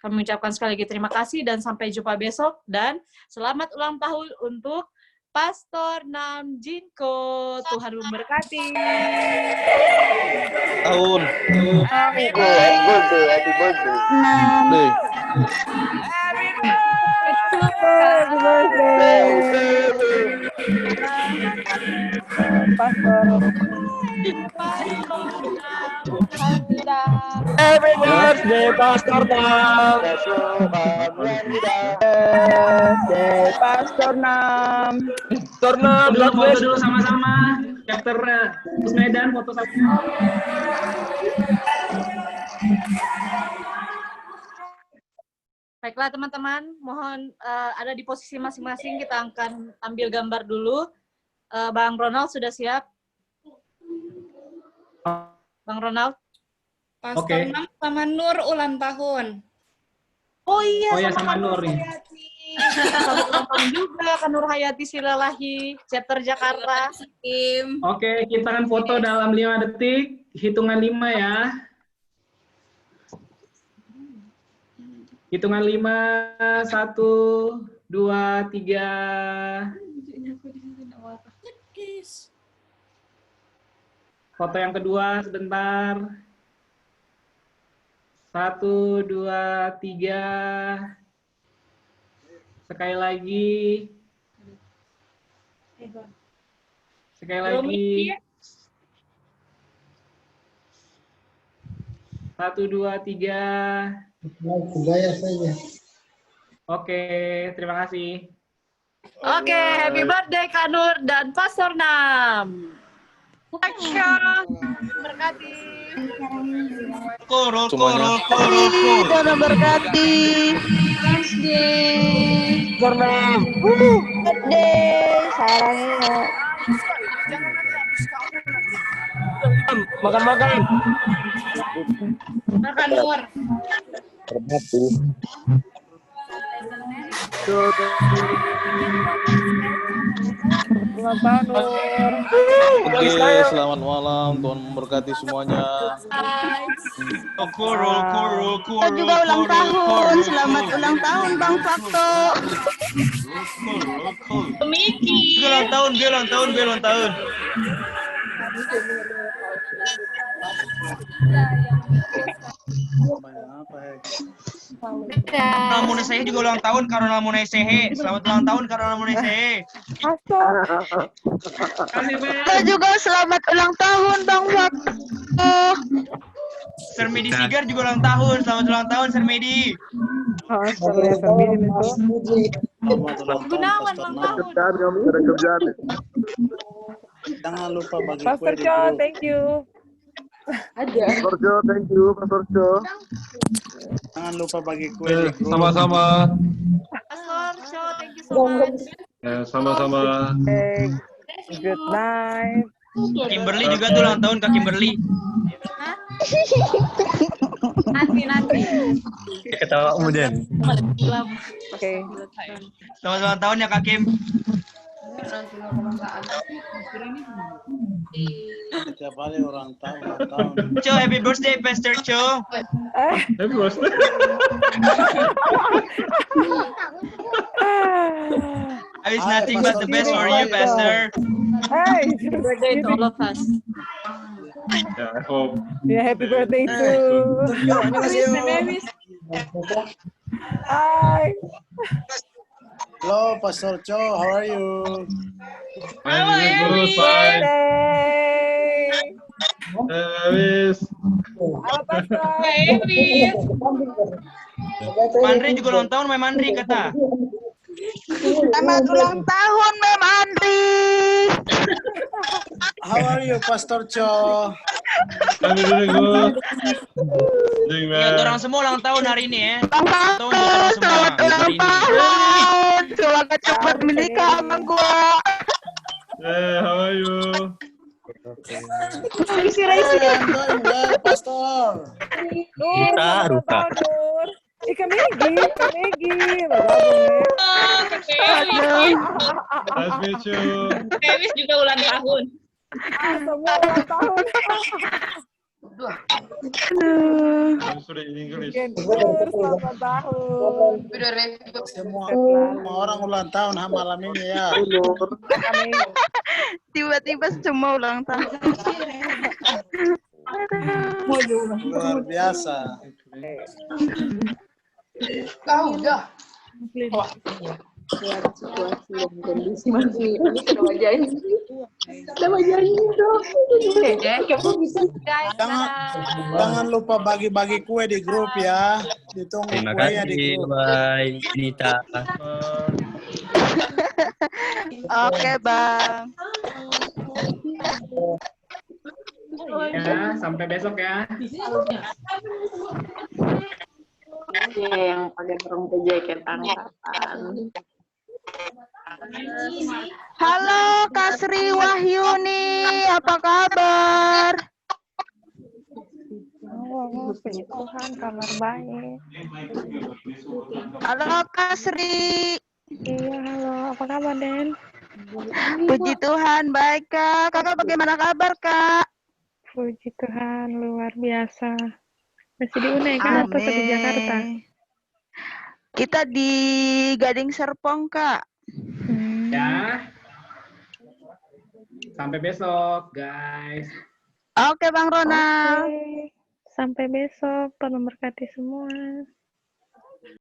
kami mengucapkan sekali lagi terima kasih dan sampai jumpa besok, dan selamat ulang tahun untuk Pastor Nam Jinko. Tuhan memberkati. Tahun. Happy birthday. Pastor. Happy birthday, Pastor Nam. Pastor Nam. Pastor Nam, Foto dulu sama-sama. Chapter terus Medan foto sama. Baiklah teman-teman, mohon ada di posisi masing-masing, kita akan ambil gambar dulu. Bang Ronald sudah siap? Bang Ronald? Pastor Nam sama Nur ulang tahun. Oh iya, sama Nur nih. Selamat ulang tahun juga ke Nur Hayati Silalahi, Chapter Jakarta. Oke, kita akan foto dalam 5 detik, hitungan 5 ya. Hitungan 5, 1, 2, 3. Foto yang kedua sebentar. 1, 2, 3. Sekali lagi. Sekali lagi. 1, 2, 3. Oke, terima kasih. Oke, happy birthday Kak Nur dan Pastor Nam. Berkati. Semuanya. Tuhan memberkati. Birthday. Sarangnya. Makan-makan. Makan Nur. Ulang tahun Nur. Oke, selamat malam. Tuhan memberkati semuanya. Kita juga ulang tahun. Selamat ulang tahun Bang Fakto. Miki. Ulang tahun, ulang tahun. Namun saya juga ulang tahun karena namun sehe. Selamat ulang tahun karena namun sehe. Kita juga selamat ulang tahun Bang Fakto. Sermedi Sigar juga ulang tahun. Selamat ulang tahun Sermedi. Gunawan ulang tahun. Jangan lupa bagi Pastor kue di Cho, grup. thank you. Pastor Jo, thank you, Pastor Jo. Jangan lupa bagi kue di grup. Sama-sama. Pastor Cho, thank you so much. Sama-sama. Okay. Good night. Kimberly juga tuh ulang tahun Kak Kimberly. Nanti. Ketawa kemudian. Oke. Selamat ulang tahun ya Kak Kim. Setiap hari ulang tahun. Cho, happy birthday Pastor Cho. Happy birthday. I wish nothing but the best for you, Pastor. Hey. Happy birthday to all of us. Yeah, I hope. Yeah, happy birthday too. Hi. Hello, Pastor Cho. How are you? I'm good, fine. Hey. Wis. Halo Pastor. Mandri juga ulang tahun, Mem Mandri kata. Selamat ulang tahun Mem Andri. How are you, Pastor Cho? I'm doing good. Doing Ya, well. orang semua ulang tahun hari ini ya. Bang Tahun Fakto, buat orang semua selamat ulang hari ini. tahun. Semoga cepat menikah sama gua. Hey, how are you? Raisi. I'm doing well, Pastor. Nur, selamat tahun Nur. Kak Megi bergabung ya. Nice to meet you. Kewis juga ulang tahun. Semua ulang tahun. I'm sorry in English. Nur, selamat tahun. Semua orang ulang tahun malam ini ya. Tiba-tiba semua ulang tahun. Luar biasa. Kau udah. Situasi dan kondisi masih ini kenapa janji dong. Jangan lupa bagi-bagi kue di grup ya. Ditunggu Terima kuenya di kasih, grup. bye, Nita. Oke, Bang. Ya, sampai besok ya. Yang pakai burung kejaketan kapan? Halo Kak Sri Wahyuni, apa kabar? Oh, puji Tuhan, kabar baik. Halo Kak Sri. Iya, halo, apa kabar Den? Puji Tuhan, baik Kak. Kakak bagaimana kabar Kak? Puji Tuhan, luar biasa. Masih di UNED kan atau di Jakarta? Kita di Gading Serpong Kak. Ya. Sampai besok, guys. Oke, Bang Ronald. Oke. Sampai besok. Tuhan memberkati semua.